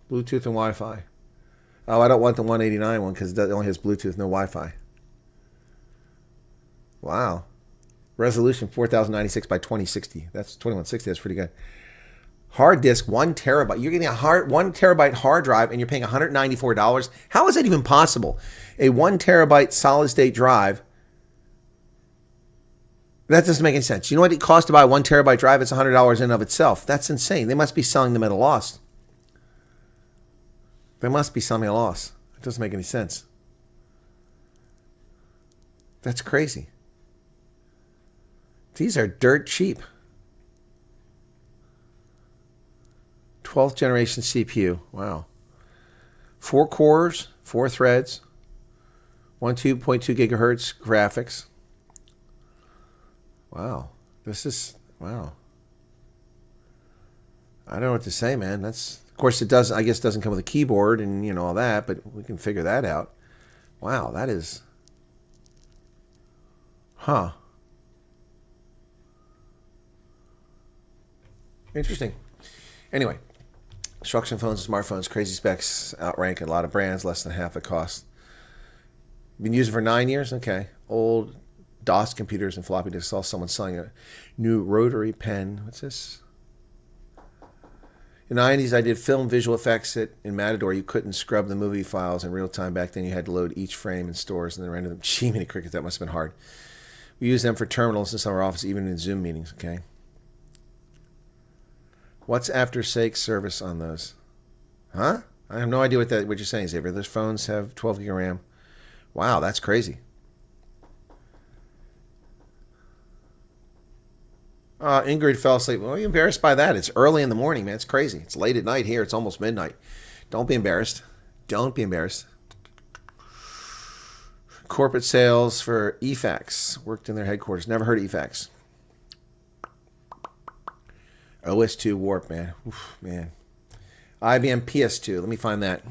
Bluetooth and Wi-Fi. Oh, I don't want the 189 one because it only has Bluetooth, no Wi-Fi. Wow. Resolution 4096 by 2060. That's 2160. That's pretty good. Hard disk, 1 terabyte. You're getting a 1 terabyte hard drive and you're paying $194. How is that even possible? A 1 terabyte solid state drive. That doesn't make any sense. You know what it costs to buy a 1 terabyte drive? It's $100 in and of itself. That's insane. They must be selling them at a loss. They must be selling at a loss. It doesn't make any sense. That's crazy. These are dirt cheap. 12th generation CPU. Wow. 4 cores, 4 threads, 2.2 gigahertz graphics. Wow. Wow. I don't know what to say, man. Of course, it does. I guess it doesn't come with a keyboard and all that, but we can figure that out. Wow, that is. Huh. Interesting. Anyway, instruction phones and smartphones, crazy specs, outrank a lot of brands, less than half the cost. Been using for 9 years. Okay, old DOS computers and floppy disks. Saw someone selling a new rotary pen. What's this? In the 90s, I did film visual effects in Matador. You couldn't scrub the movie files in real time. Back then, you had to load each frame in stores and then render them. Gee, many crickets, that must have been hard. We use them for terminals in some of our office, even in Zoom meetings, okay? What's after sake service on those? Huh? I have no idea what you're saying, Xavier. Those phones have 12 gig of RAM. Wow, that's crazy. Ingrid fell asleep. Well, are you embarrassed by that? It's early in the morning, man. It's crazy. It's late at night here. It's almost midnight. Don't be embarrassed. Don't be embarrassed. Corporate sales for eFax. Worked in their headquarters. Never heard of eFax. OS2 Warp, man. Oof, man. IBM PS2. Let me find that.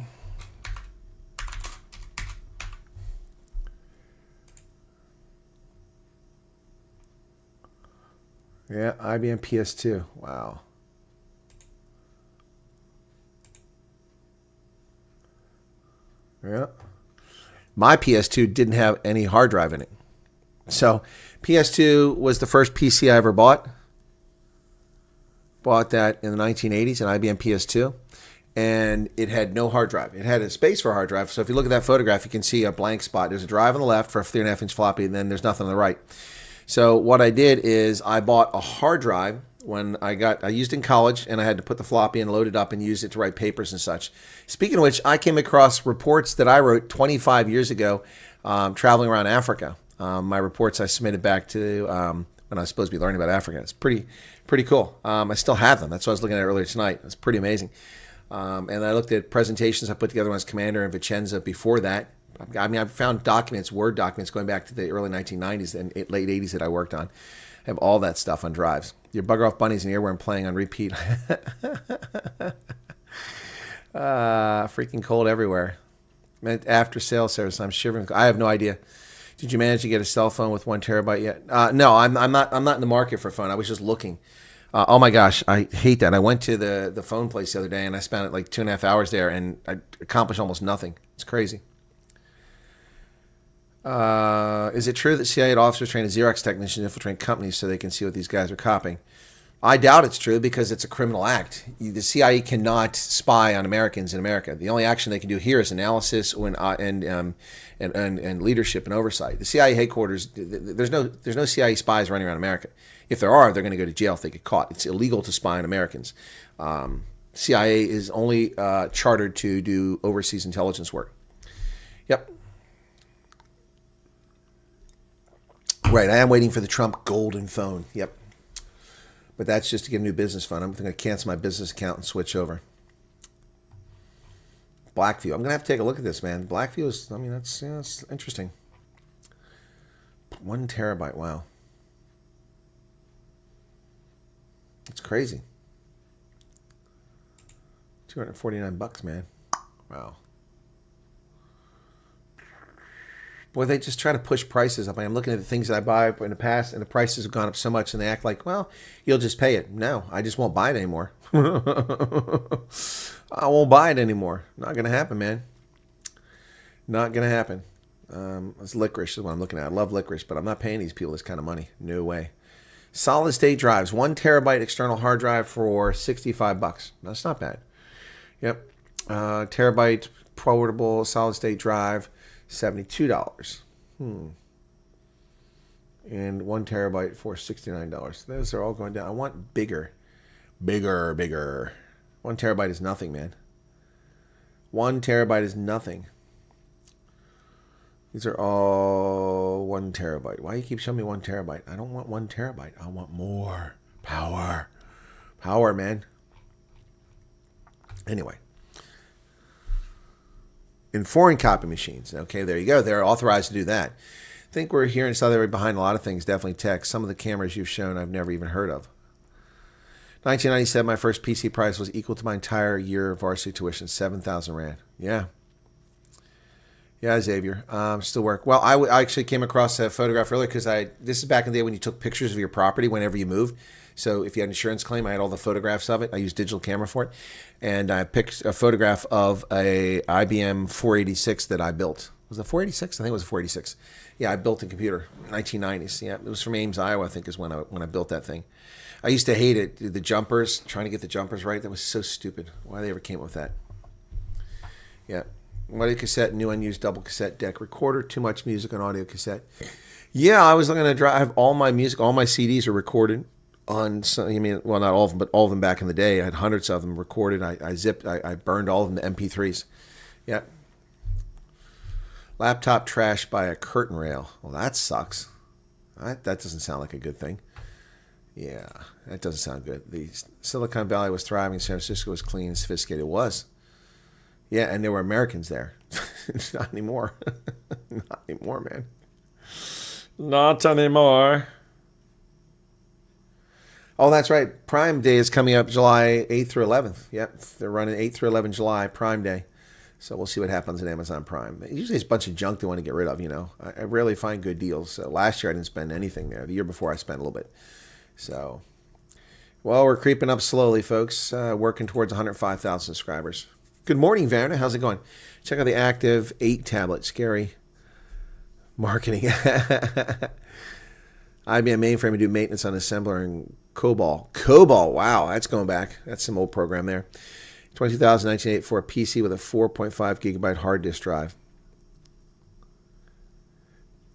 Yeah, IBM PS2. Wow. Yeah. My PS2 didn't have any hard drive in it. So PS2 was the first PC I ever bought. Bought that in the 1980s, an IBM PS2. And it had no hard drive. It had a space for a hard drive. So if you look at that photograph, you can see a blank spot. There's a drive on the left for a 3.5-inch floppy, and then there's nothing on the right. So what I did is I bought a hard drive when I used it in college, and I had to put the floppy and load it up and use it to write papers and such. Speaking of which, I came across reports that I wrote 25 years ago traveling around Africa. My reports I submitted back to when I was supposed to be learning about Africa. It's pretty cool. I still have them. That's what I was looking at earlier tonight. It's pretty amazing. And I looked at presentations I put together when I was commander in Vicenza before that. I mean, I found documents, Word documents, going back to the early 1990s and late 80s that I worked on. I have all that stuff on drives. Your bugger off bunnies and earworm playing on repeat. Freaking cold everywhere. After sales service, I'm shivering. I have no idea. Did you manage to get a cell phone with 1 terabyte yet? No, I'm not in the market for a phone. I was just looking. Oh my gosh, I hate that. I went to the phone place the other day and I spent like 2.5 hours there and I accomplished almost nothing. It's crazy. Is it true that CIA officers train Xerox technicians to infiltrate companies so they can see what these guys are copying? I doubt it's true because it's a criminal act. The CIA cannot spy on Americans in America. The only action they can do here is analysis and leadership and oversight. The CIA headquarters, there's no CIA spies running around America. If there are, they're going to go to jail if they get caught. It's illegal to spy on Americans. CIA is only chartered to do overseas intelligence work. Yep. Right, I am waiting for the Trump golden phone. Yep. But that's just to get a new business phone. I'm going to cancel my business account and switch over. Blackview. I'm going to have to take a look at this, man. Blackview is, I mean, that's interesting. 1 terabyte, wow. It's crazy. $249, man. Wow. Boy, they just try to push prices up. I'm looking at the things that I buy in the past, and the prices have gone up so much, and they act like, well, you'll just pay it. No, I just won't buy it anymore. I won't buy it anymore. Not going to happen, man. Not going to happen. It's licorice is what I'm looking at. I love licorice, but I'm not paying these people this kind of money. No way. Solid state drives. 1 terabyte external hard drive for $65. That's not bad. Yep. Terabyte portable solid state drive. $72. And 1 terabyte for $69. Those are all going down. I want bigger. 1 terabyte is nothing, man. 1 terabyte is nothing. These are all 1 terabyte. Why do you keep showing me 1 terabyte? I don't want 1 terabyte. I want more power. Power, man. Anyway. In foreign copy machines. Okay, there you go. They're authorized to do that. I think we're here in South Area behind a lot of things, definitely tech. Some of the cameras you've shown I've never even heard of. 1997, my first PC price was equal to my entire year of varsity tuition, 7,000 Rand. Yeah. Yeah, Xavier. Still work. Well, I actually came across a photograph earlier because this is back in the day when you took pictures of your property whenever you moved. So if you had an insurance claim, I had all the photographs of it. I used digital camera for it. And I picked a photograph of a IBM 486 that I built. Was it 486? I think it was a 486. Yeah, I built a computer in 1990s. Yeah, it was from Ames, Iowa, I think is when I built that thing. I used to hate it. The jumpers, trying to get the jumpers right. That was so stupid. Why they ever came up with that. Yeah. Audio cassette, new unused double cassette deck recorder. Too much music on audio cassette. Yeah, I was looking to drive. I have all my music, all my CDs are recorded on, well, not all of them, but all of them back in the day. I had hundreds of them recorded. I burned all of them to MP3s. Yeah. Laptop trashed by a curtain rail. Well, that sucks. That doesn't sound like a good thing. Yeah, that doesn't sound good. The Silicon Valley was thriving. San Francisco was clean and sophisticated. It was. Yeah, and there were Americans there. Not anymore. Not anymore, man. Not anymore. Oh, that's right. Prime Day is coming up July 8th through 11th. Yep, they're running 8th through 11 July, Prime Day. So we'll see what happens at Amazon Prime. Usually it's a bunch of junk they want to get rid of, you know. I rarely find good deals. Last year I didn't spend anything there. The year before I spent a little bit. So, well, we're creeping up slowly, folks. Working towards 105,000 subscribers. Good morning, Werner. How's it going? Check out the Active 8 tablet. Scary marketing. IBM mainframe to do maintenance on assembler and COBOL. COBOL, wow, that's going back. That's some old program there. 22,000, 1988 for a PC with a 4.5 gigabyte hard disk drive.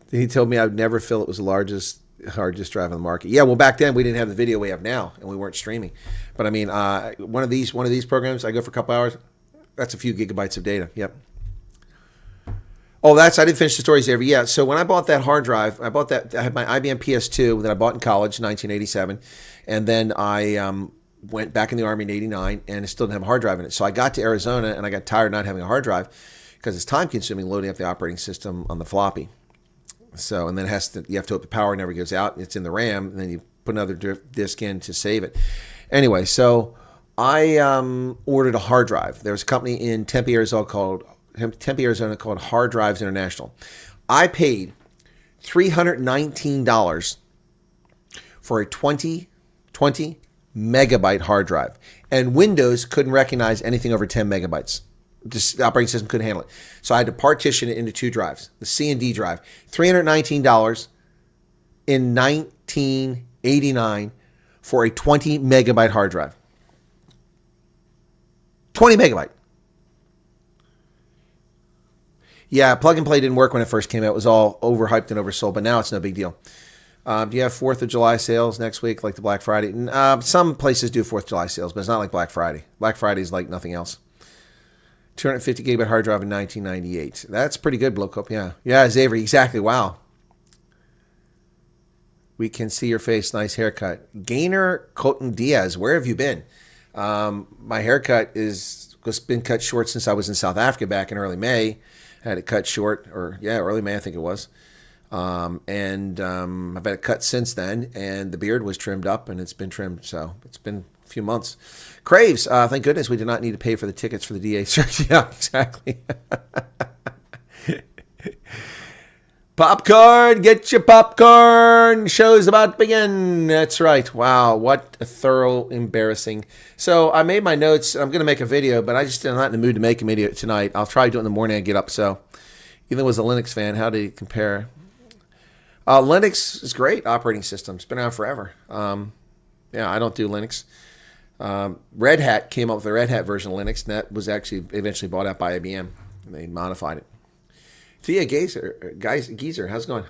He told me I would never feel it was the largest hard disk drive on the market. Yeah, well, back then we didn't have the video we have now, and we weren't streaming. But I mean, one of these programs, I go for a couple hours. That's a few gigabytes of data. Yep. Oh, I didn't finish the stories there. Yeah. So when I bought that hard drive, I had my IBM PS2 that I bought in college, 1987, and then I went back in the Army in '89, and it still didn't have a hard drive in it. So I got to Arizona, and I got tired of not having a hard drive because it's time consuming loading up the operating system on the floppy. So, and then you have to hope the power never goes out. It's in the RAM, and then you put another disk in to save it. Anyway, so I ordered a hard drive. There was a company in Tempe, Arizona called Hard Drives International. I paid $319 for a 20 megabyte hard drive, and Windows couldn't recognize anything over 10 megabytes. Just the operating system couldn't handle it. So I had to partition it into two drives, the C and D drive. $319 in 1989 for a 20 megabyte hard drive. 20 megabyte. Yeah, plug and play didn't work when it first came out. It was all overhyped and oversold, but now it's no big deal. Do you have 4th of July sales next week like the Black Friday? Some places do 4th of July sales, but it's not like Black Friday. Black Friday is like nothing else. 250 gigabyte hard drive in 1998. That's pretty good, Blowcup. Yeah. Yeah, Xavier, exactly. Wow. We can see your face. Nice haircut. Gainer Coton Diaz, where have you been? My haircut has been cut short since I was in South Africa back in early May. I had it cut short, early May, I think it was. I've had it cut since then, and the beard was trimmed up, and it's been trimmed, so it's been a few months. Craves, thank goodness we did not need to pay for the tickets for the DA search. Yeah, exactly. Popcorn, get your popcorn. Show's about to begin. That's right. Wow, what a thorough embarrassing. So I made my notes. I'm going to make a video, but I just am not in the mood to make a video tonight. I'll try to do it in the morning and get up. So even was a Linux fan, how did it compare? Linux is great operating system. It's been around forever. I don't do Linux. Red Hat came up with the Red Hat version of Linux, and that was actually eventually bought out by IBM, and they modified it. Thea Geezer, how's it going?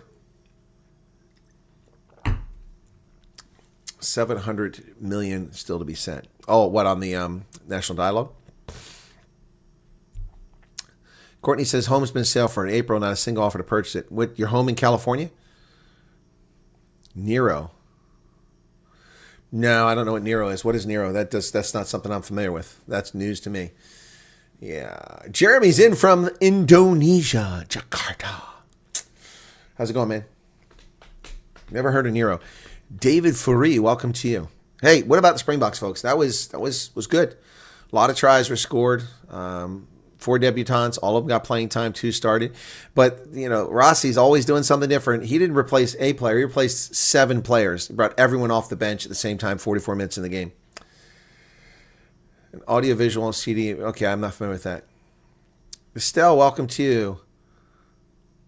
700 million still to be sent. Oh, what, on the National Dialogue? Courtney says home's been sale for in April, not a single offer to purchase it. What, your home in California? Nero. No, I don't know what Nero is. What is Nero? That's not something I'm familiar with. That's news to me. Yeah. Jeremy's in from Indonesia, Jakarta. How's it going, man? Never heard of Nero. David Furi, welcome to you. Hey, what about the Springboks, folks? That was good. A lot of tries were scored. 4 debutants, all of them got playing time, 2 started. But, Rossi's always doing something different. He didn't replace a player. He replaced 7 players. He brought everyone off the bench at the same time, 44 minutes in the game. An audiovisual CD. Okay, I'm not familiar with that. Estelle, welcome to you.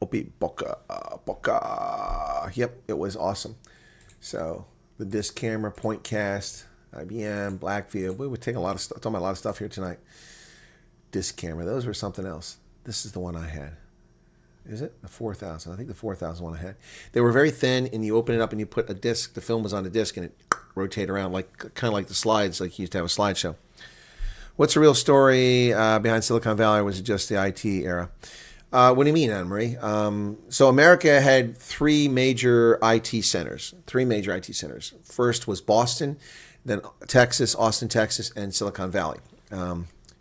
Opi Boca. Yep, it was awesome. So, the disc camera, point cast, IBM, Blackview. We were taking talking about a lot of stuff here tonight. Disc camera, those were something else. This is the one I had. Is it? The 4000. I think the 4000 one I had. They were very thin, and you open it up and you put a disc. The film was on the disc, and it rotated around kind of like the slides, like you used to have a slideshow. What's the real story behind Silicon Valley, or was it just the IT era? What do you mean, Anne-Marie? So America had 3 major IT centers. First was Boston, then Texas, Austin, Texas, and Silicon Valley.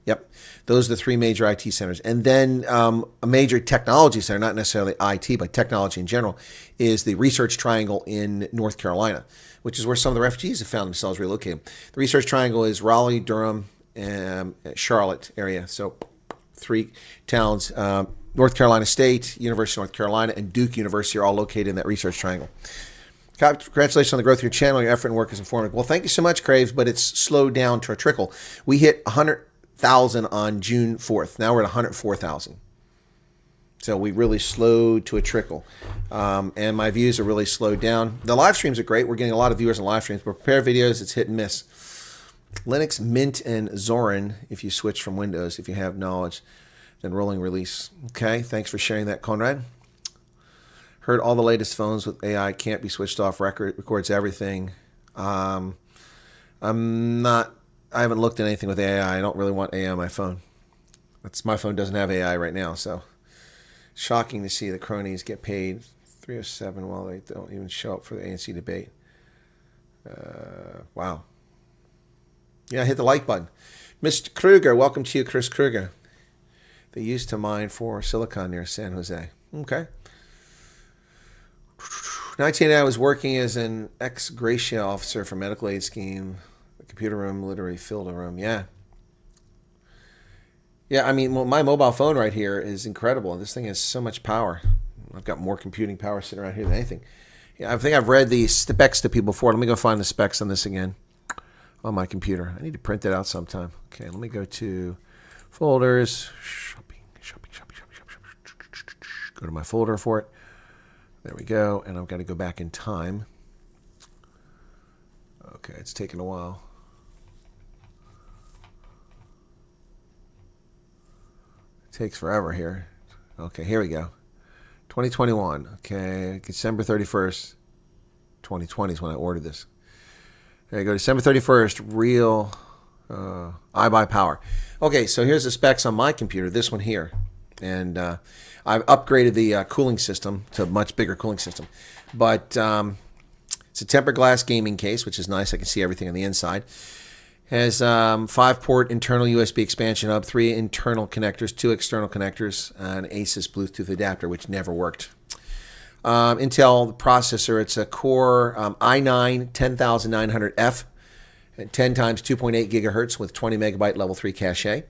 Yep. Those are the 3 major IT centers. And then a major technology center, not necessarily IT, but technology in general, is the Research Triangle in North Carolina, which is where some of the refugees have found themselves relocated. The Research Triangle is Raleigh, Durham, and Charlotte area. So 3 towns, North Carolina State, University of North Carolina, and Duke University are all located in that Research Triangle. Congratulations on the growth of your channel. Your effort and work is informative. Well, thank you so much, Craves, but it's slowed down to a trickle. We hit 100,000 on June 4th. Now we're at 104,000. So we really slowed to a trickle. And my views are really slowed down. The live streams are great. We're getting a lot of viewers on live streams, but prepare videos, it's hit and miss. Linux, Mint, and Zorin, if you switch from Windows, if you have knowledge, then rolling release. Okay, thanks for sharing that, Conrad. Heard all the latest phones with AI can't be switched off, records everything. I haven't looked at anything with AI. I don't really want AI on my phone. My phone doesn't have AI right now, so shocking to see the cronies get paid 307 while they don't even show up for the ANC debate. Wow. Yeah, hit the like button. Mr. Kruger, welcome to you, Chris Kruger. They used to mine for silicon near San Jose. Okay. 1980, I was working as an ex gratia officer for medical aid scheme. The computer room literally filled a room. Yeah. Yeah, I mean, well, my mobile phone right here is incredible. This thing has so much power. I've got more computing power sitting around here than anything. Yeah, I think I've read the specs to people before. Let me go find the specs on this again on my computer. I need to print it out sometime. Okay, let me go to folders, shopping. Go to my folder for it. There we go, and I've got to go back in time. Okay, it's taking a while. It takes forever here. Okay, here we go. 2021. Okay, December 31st, 2020 is when I ordered this. There you go, December 31st, real iBuy power. Okay, so here's the specs on my computer, this one here. And I've upgraded the cooling system to a much bigger cooling system. But it's a tempered glass gaming case, which is nice. I can see everything on the inside. Has 5-port internal USB expansion hub, 3 internal connectors, 2 external connectors, an Asus Bluetooth adapter, which never worked. Intel processor, it's a Core i9 10900F at 10 times 2.8 gigahertz with 20 megabyte level 3 cache.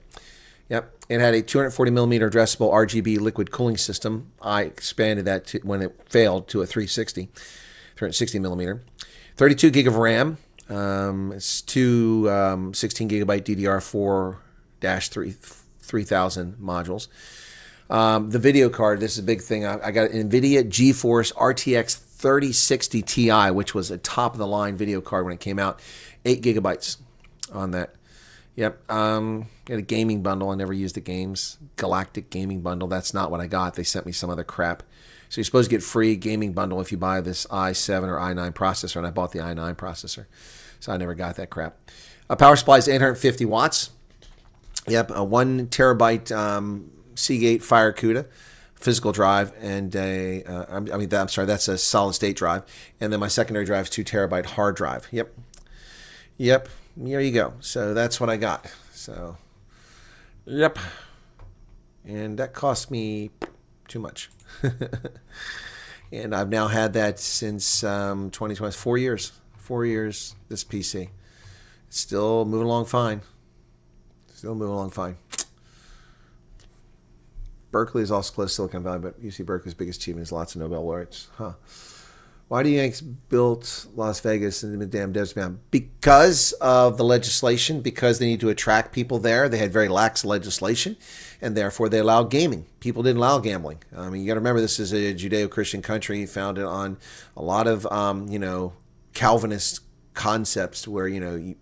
Yep, it had a 240 millimeter addressable RGB liquid cooling system. I expanded that when it failed to a 360 millimeter. 32 gig of RAM. It's two 16 gigabyte DDR4-3000 modules. The video card, this is a big thing. I got an NVIDIA GeForce RTX 3060 Ti, which was a top-of-the-line video card when it came out. 8 gigabytes on that. Yep. Got a gaming bundle. I never used the games. Galactic gaming bundle. That's not what I got. They sent me some other crap. So you're supposed to get free gaming bundle if you buy this i7 or i9 processor, and I bought the i9 processor. So I never got that crap. Power supply is 850 watts. Yep. A 1 terabyte Seagate Fire CUDA physical drive, and that's a solid state drive. And then my secondary drive is 2 terabyte hard drive. Yep. There you go. So that's what I got. So, yep. And that cost me too much. And I've now had that since 2020. 4 years. 4 years, this PC. It's still moving along fine. Berkeley is also close to Silicon Valley, but UC Berkeley's biggest achievement is lots of Nobel laureates. Huh. Why do you Yanks built Las Vegas in the damn desert, man? Because of the legislation, because they need to attract people there. They had very lax legislation, and therefore they allowed gaming. People didn't allow gambling. I mean, you got to remember, this is a Judeo-Christian country founded on a lot of, Calvinist concepts where,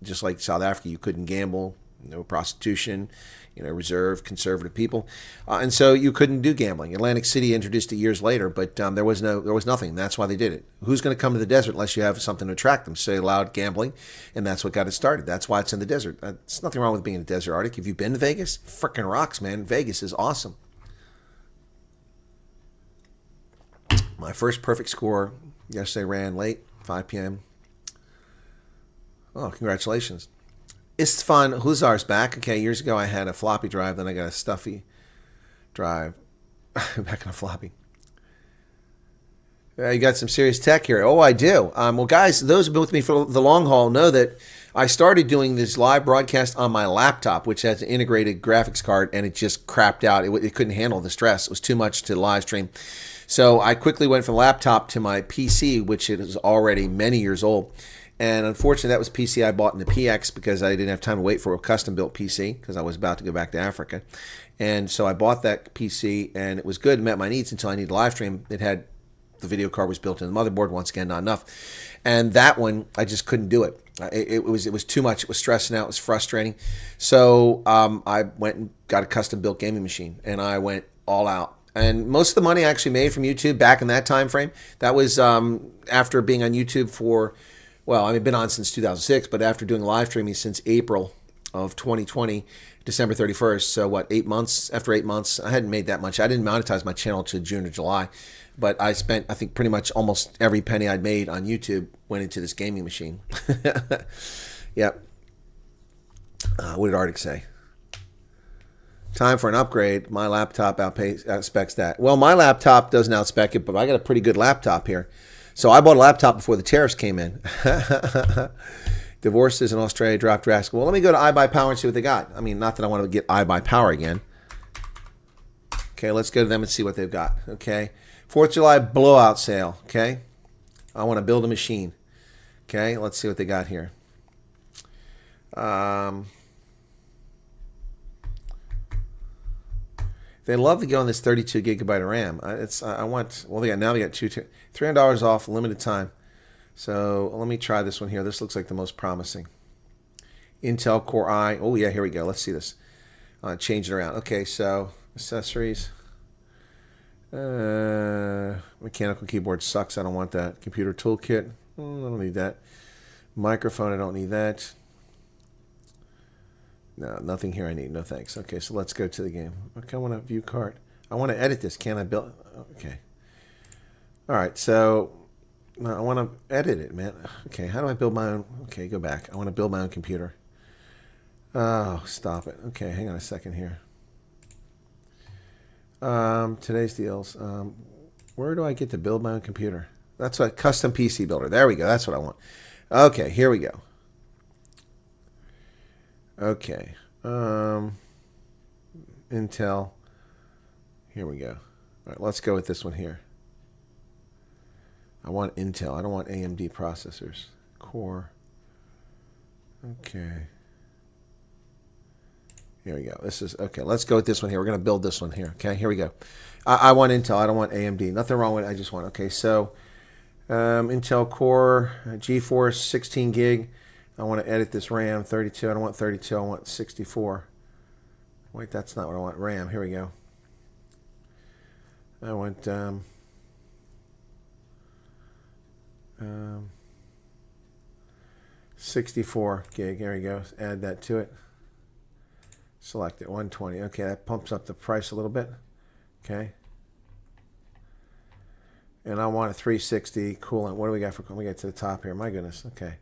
just like South Africa, you couldn't gamble, no prostitution, reserved, conservative people. And so you couldn't do gambling. Atlantic City introduced it years later, but there was nothing. That's why they did it. Who's going to come to the desert unless you have something to attract them? So they allowed gambling, and that's what got it started. That's why it's in the desert. There's nothing wrong with being in the desert, Arctic. Have you been to Vegas? Frickin' rocks, man. Vegas is awesome. My first perfect score yesterday ran late, 5 p.m. Oh, congratulations. Istvan Huzar's back. Okay, years ago I had a floppy drive, then I got a stuffy drive. Back on a floppy. You got some serious tech here. Oh, I do. Well, guys, those who've been with me for the long haul know that I started doing this live broadcast on my laptop, which has an integrated graphics card, and it just crapped out. It couldn't handle the stress. It was too much to live stream. So I quickly went from laptop to my PC, which is already many years old. And unfortunately, that was a PC I bought in the PX because I didn't have time to wait for a custom-built PC because I was about to go back to Africa. And so I bought that PC, and it was good and met my needs until I needed a live stream. It had the video card was built in the motherboard. Once again, not enough. And that one, I just couldn't do it. It was too much. It was stressing out. It was frustrating. So I went and got a custom-built gaming machine, and I went all out. And most of the money I actually made from YouTube back in that time frame, that was after being on YouTube for, well, I've been on since 2006, but after doing live streaming since April of 2020, December 31st. So what, 8 months? After 8 months, I hadn't made that much. I didn't monetize my channel till June or July, but I spent, I think, pretty much almost every penny I'd made on YouTube went into this gaming machine. Yep. What did Arctic say? Time for an upgrade. My laptop outspecs that. Well, my laptop doesn't outspec it, but I got a pretty good laptop here. So I bought a laptop before the tariffs came in. Divorces in Australia dropped drastically. Well, let me go to iBuyPower and see what they got. I mean, not that I want to get iBuyPower again. Okay, let's go to them and see what they've got. Okay, 4th of July blowout sale. Okay, I want to build a machine. Okay, let's see what they got here. They love to go on this 32 gigabyte of RAM. I want. Well, they got $300 off, limited time. So let me try this one here. This looks like the most promising. Intel Core i. Oh yeah, here we go. Let's see this. Change it around. Okay, so accessories. Mechanical keyboard sucks. I don't want that. Computer toolkit. I don't need that. Microphone. I don't need that. No, nothing here I need. No thanks. Okay, so let's go to the game. Okay, I want to view cart. I want to edit this. Can I build? Okay. All right, so I want to edit it, man. Okay, how do I build my own? Okay, go back. I want to build my own computer. Oh, stop it. Okay, hang on a second here. Today's deals. Where do I get to build my own computer? That's what custom PC builder. There we go. That's what I want. Okay, here we go. Okay. Intel. Here we go. All right, let's go with this one here. I want Intel. I don't want AMD processors. Core. Okay. Here we go. This is okay. Let's go with this one here. We're going to build this one here. Okay, here we go. I want Intel. I don't want AMD. Nothing wrong with it. I just want. Okay, so Intel Core, GeForce, 16 gig. I want to edit this RAM, 32. I don't want 32. I want 64. Wait, that's not what I want. RAM. Here we go. I want 64 gig. There we go. Add that to it. Select it. 120. Okay, that pumps up the price a little bit. Okay. And I want a 360 coolant. What do we got for? Let me get to the top here. My goodness. Okay.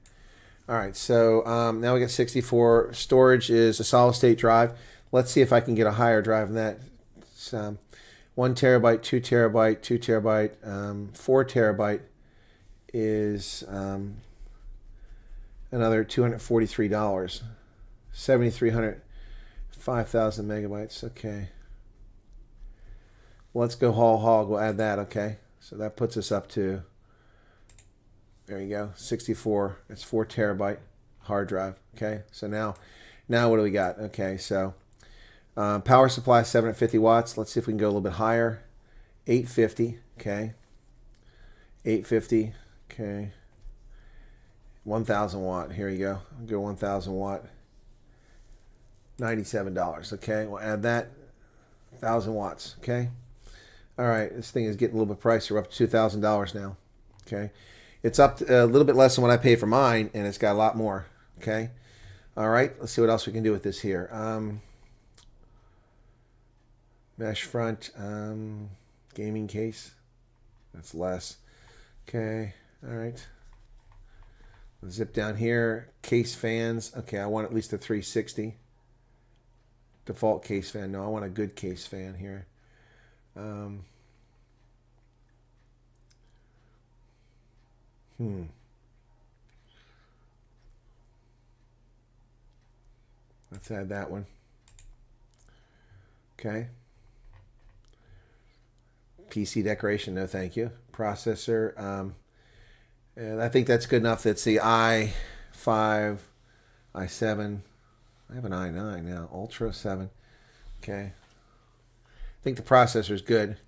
All right. So now we got 64. Storage is a solid state drive. Let's see if I can get a higher drive than that. It's, 1 terabyte, 2 terabyte, 2 terabyte, 4 terabyte is another $243. 7,300, 5,000 megabytes. Okay. Let's go whole hog. We'll add that. Okay. So that puts us up to, there you go, 64. It's 4 terabyte hard drive. Okay. So now what do we got? Okay. So power supply 750 watts. Let's see if we can go a little bit higher. 850. Okay. 850. Okay. 1,000 watt. Here you go. I'll go 1,000 watt. $97. Okay. We'll add that. 1,000 watts. Okay. All right. This thing is getting a little bit pricey. We're up to $2,000 now. Okay. It's up to a little bit less than what I paid for mine, and it's got a lot more. Okay. All right. Let's see what else we can do with this here. Mesh front. Gaming case. That's less. Okay. All right. Zip down here. Case fans. Okay. I want at least a 360. Default case fan. No, I want a good case fan here. Let's add that one. Okay. PC decoration. No, thank you. Processor. And I think that's good enough. That's the i5, i7. I have an i9 now. Ultra 7. Okay. I think the processor's good.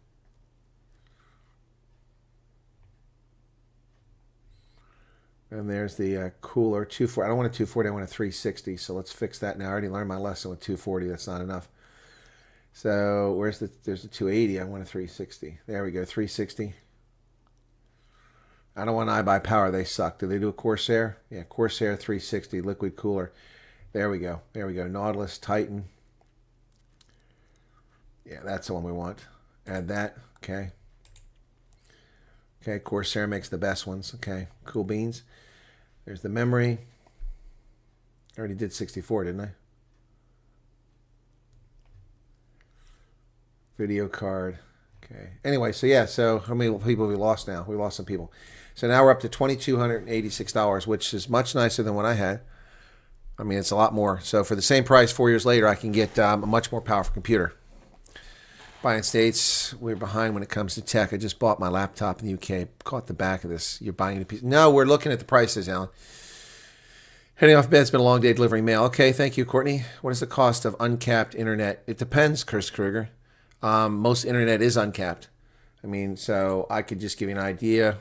And there's the cooler 240. I don't want a 240. I want a 360. So let's fix that now. I already learned my lesson with 240. That's not enough. So there's the 280. I want a 360. There we go. 360. I don't want iBuyPower. They suck. Do they do a Corsair? Yeah, Corsair 360 liquid cooler. There we go. There we go. Nautilus Titan. Yeah, that's the one we want. Add that. Okay. Okay, Corsair makes the best ones. Okay, cool beans. There's the memory. I already did 64, didn't I? Video card. Okay. Anyway, so yeah, so how many people have we lost now? We lost some people. So now we're up to $2,286, which is much nicer than what I had. I mean, it's a lot more. So for the same price 4 years later, I can get a much more powerful computer. United States, we're behind when it comes to tech. I just bought my laptop in the UK. Caught the back of this. You're buying a piece. No, we're looking at the prices, Alan. Heading off bed. It's been a long day delivering mail. Okay, thank you, Courtney. What is the cost of uncapped internet? It depends, Chris Kruger. Most internet is uncapped. I mean, so I could just give you an idea.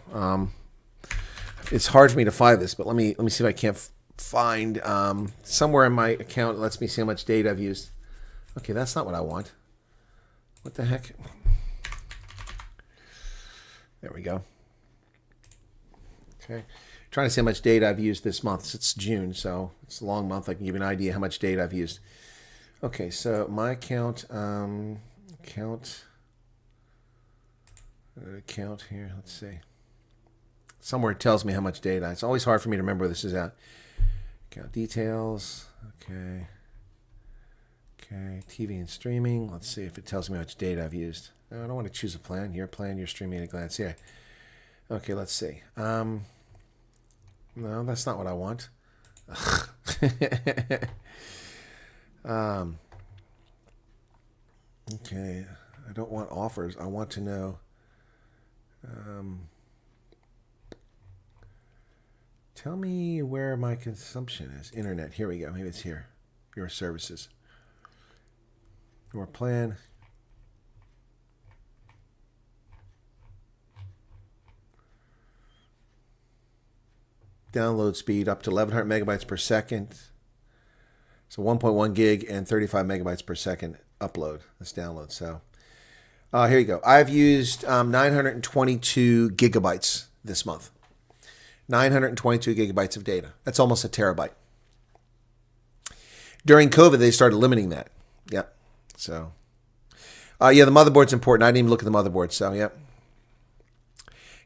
It's hard for me to find this, but let me see if I can't find somewhere in my account that lets me see how much data I've used. Okay, that's not what I want. What the heck? There we go. Okay. Trying to see how much data I've used this month. It's June, so it's a long month. I can give you an idea how much data I've used. Okay, so my account, account here. Let's see. Somewhere it tells me how much data. It's always hard for me to remember where this is at. Account details. Okay. Okay, TV and streaming. Let's see if it tells me how much data I've used. No, I don't want to choose a plan. Your plan, your streaming at a glance. Yeah. Okay, let's see. No, that's not what I want. Okay, I don't want offers. I want to know. Tell me where my consumption is. Internet. Here we go. Maybe it's here. Your services. Your plan. Download speed up to 1100 megabytes per second. So 1.1 gig and 35 megabytes per second upload. That's download. So here you go. I've used 922 gigabytes this month. 922 gigabytes of data. That's almost a terabyte. During COVID, they started limiting that. Yep. So, yeah, the motherboard's important. I didn't even look at the motherboard. So, yep.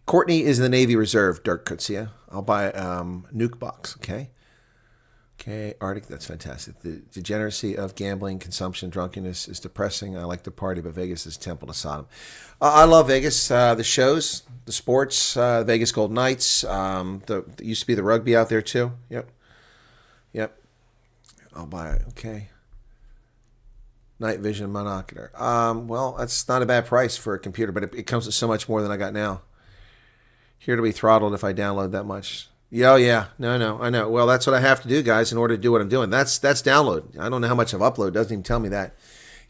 Courtney is in the Navy Reserve, Dirk Kutsia. I'll buy a nuke box, okay? Okay, Arctic, that's fantastic. The degeneracy of gambling, consumption, drunkenness is depressing. I like to party, but Vegas is temple to Sodom. I love Vegas. The shows, the sports, Vegas Golden Knights. There used to be the rugby out there too. Yep. Yep. I'll buy it, okay. Night vision monocular. Well, that's not a bad price for a computer, but it comes with so much more than I got now. Here to be throttled if I download that much. Yeah. No, I know. Well, that's what I have to do, guys, in order to do what I'm doing. That's download. I don't know how much I've uploaded. It doesn't even tell me that.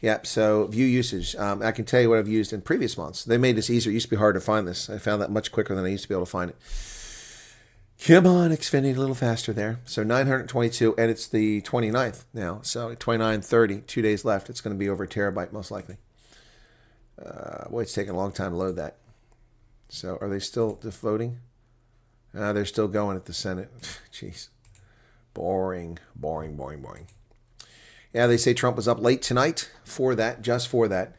Yep, so view usage. I can tell you what I've used in previous months. They made this easier. It used to be hard to find this. I found that much quicker than I used to be able to find it. Come on, Xfinity, a little faster there. So 922, and it's the 29th now. So 29:30, 2 days left. It's going to be over a terabyte, most likely. Boy, it's taking a long time to load that. So are they still voting? They're still going at the Senate. Jeez. Boring. Yeah, they say Trump was up late tonight for that, just for that.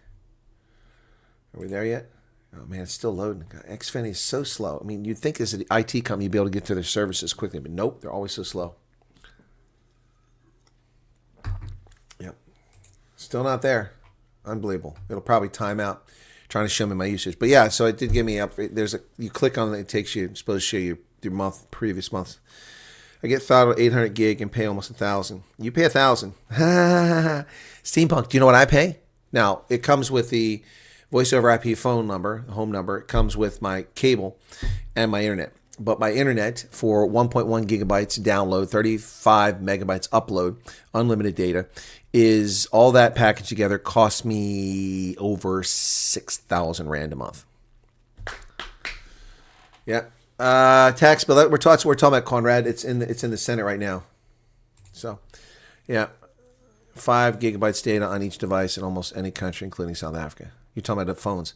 Are we there yet? Oh, man, it's still loading. Xfinity is so slow. I mean, you'd think as an IT company, you'd be able to get to their services quickly, but nope, they're always so slow. Yep. Still not there. Unbelievable. It'll probably time out trying to show me my usage. But yeah, so it did give me up. You click on it, it takes you, it's supposed to show you your previous months. I get throttled 800 gig and pay almost 1,000. You pay 1,000. Steampunk, do you know what I pay? Now, it comes with the voice over IP phone number, the home number. It comes with my cable and my internet. But my internet for 1.1 gigabytes download, 35 megabytes upload, unlimited data, is all that packaged together cost me over 6,000 Rand a month. Yeah. Tax bill. We're talking about Conrad. It's in the Senate right now. So, yeah. 5 gigabytes data on each device in almost any country, including South Africa. You're talking about the phones.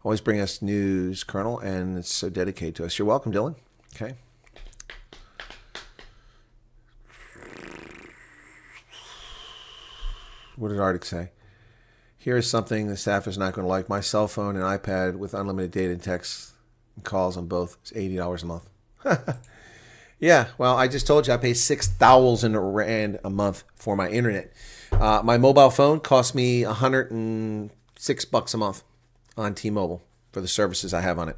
Always bring us news, Colonel, and it's so dedicated to us. You're welcome, Dylan. Okay. What did Arctic say? Here's something the staff is not going to like. My cell phone and iPad with unlimited data and text and calls on both is $80 a month. Yeah, well, I just told you I pay 6,000 Rand a month for my internet. My mobile phone costs me $106 a month on T-Mobile for the services I have on it.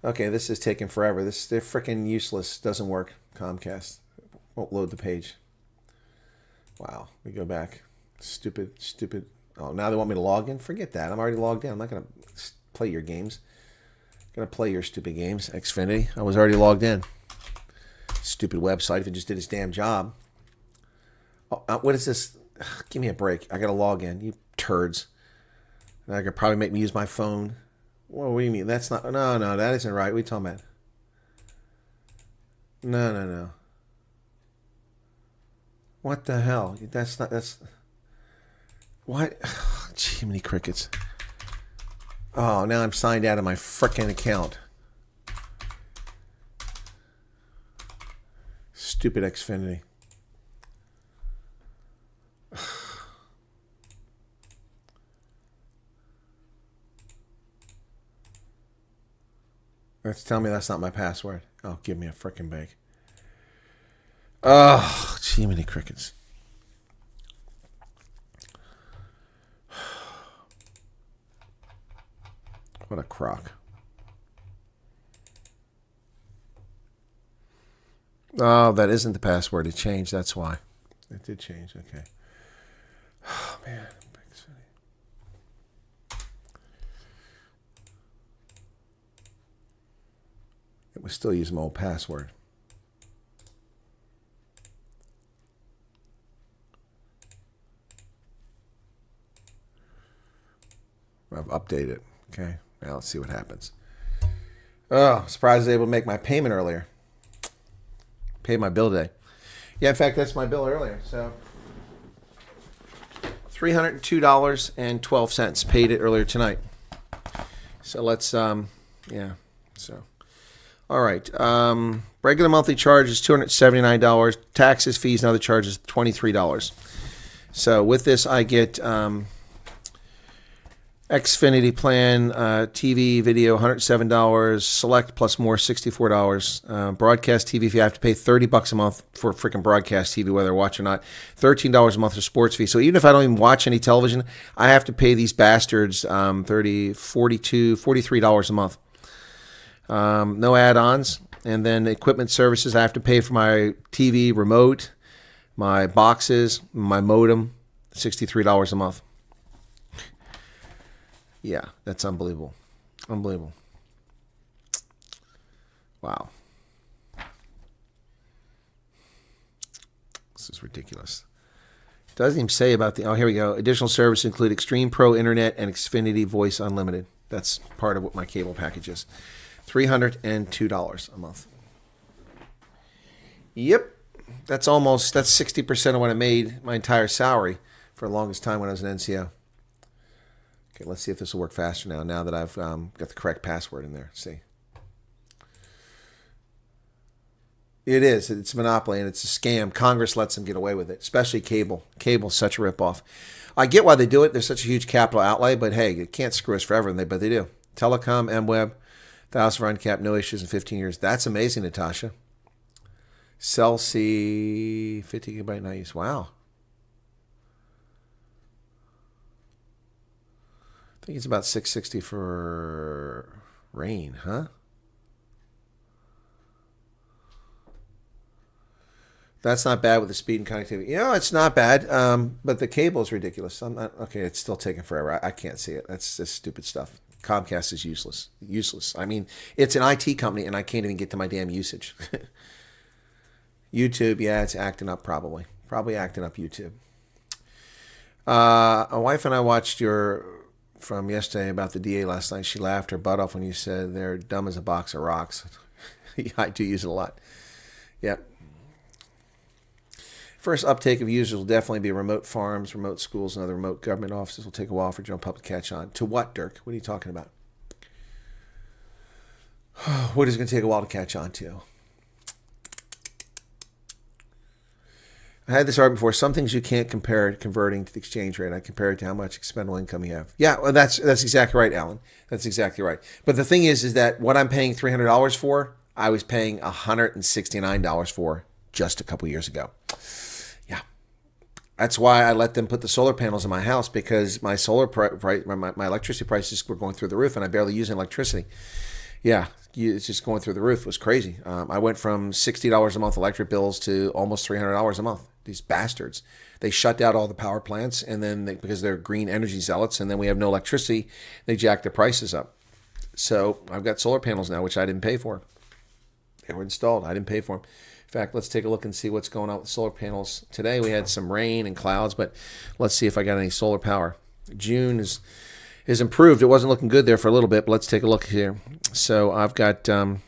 Okay, this is taking forever. They're freaking useless. Doesn't work. Comcast won't load the page. Wow, we go back. Stupid. Oh, now they want me to log in? Forget that. I'm already logged in. I'm not going to play your games. I'm going to play your stupid games. Xfinity. I was already logged in. Stupid website if it just did its damn job. Oh, what is this? Ugh, give me a break. I got to log in. You turds. That could probably make me use my phone. What do you mean? That's not... No, that isn't right. What are you talking about? No. What the hell? That's not... That's... What? Gee, many crickets. Oh, now I'm signed out of my frickin' account. Stupid Xfinity. Let's tell me that's not my password. Oh, give me a frickin' break. Oh, gee, many crickets. What a crock. Oh, that isn't the password. It changed. That's why. It did change. Okay. Oh, man. It was still using my old password. I've updated it. Okay. Now let's see what happens. Oh, surprised I was able to make my payment earlier. Paid my bill today. Yeah, in fact, that's my bill earlier. So $302.12. Paid it earlier tonight. So let's, yeah. So, all right. Regular monthly charge is $279. Taxes, fees, and other charges, $23. So with this, I get Xfinity plan, TV, video, $107. Select plus more, $64. Broadcast TV, if you have to pay $30 a month for freaking broadcast TV, whether I watch or not. $13 a month for sports fee. So even if I don't even watch any television, I have to pay these bastards $43 a month. No add-ons. And then equipment services, I have to pay for my TV remote, my boxes, my modem, $63 a month. Yeah, that's unbelievable. Unbelievable. Wow. This is ridiculous. It doesn't even say about the... Oh, here we go. Additional services include Extreme Pro Internet and Xfinity Voice Unlimited. That's part of what my cable package is. $302 a month. Yep. That's 60% of what I made my entire salary for the longest time when I was an NCO. Okay, let's see if this will work faster now that I've got the correct password in there. See. It is. It's a monopoly, and it's a scam. Congress lets them get away with it, especially cable. Cable's such a ripoff. I get why they do it. There's such a huge capital outlay, but hey, it can't screw us forever, but they do. Telecom, MWeb, 1,000 run cap, no issues in 15 years. That's amazing, Natasha. Cell C, 50 gigabyte not use. Wow. I think it's about 660 for rain, huh? That's not bad with the speed and connectivity. You know, it's not bad, but the cable is ridiculous. I'm not, okay, it's still taking forever. I can't see it. That's just stupid stuff. Comcast is useless. Useless. I mean, it's an IT company, and I can't even get to my damn usage. YouTube, yeah, it's acting up probably. Probably acting up YouTube. A wife and I watched your from yesterday about the DA last night. She laughed her butt off when you said they're dumb as a box of rocks. Yeah, I do use it a lot. Yep. First uptake of users will definitely be remote farms, remote schools, and other remote government offices. Will take a while for general public to catch on. To what, Dirk? What are you talking about? What is going to take a while to catch on to? I had this argument before. Some things you can't compare converting to the exchange rate. I compare it to how much expendable income you have. Yeah, well, that's exactly right, Alan. That's exactly right. But the thing is that what I'm paying $300 for, I was paying $169 for just a couple years ago. Yeah, that's why I let them put the solar panels in my house, because my solar price, my electricity prices were going through the roof, and I barely use electricity. Yeah, it's just going through the roof. It was crazy. I went from $60 a month electric bills to almost $300 a month. These bastards. They shut down all the power plants, and then because they're green energy zealots, and then we have no electricity, they jack the prices up. So I've got solar panels now, which I didn't pay for. They were installed. I didn't pay for them. In fact, let's take a look and see what's going on with solar panels. Today we had some rain and clouds, but let's see if I got any solar power. June is improved. It wasn't looking good there for a little bit, but let's take a look here. So I've got any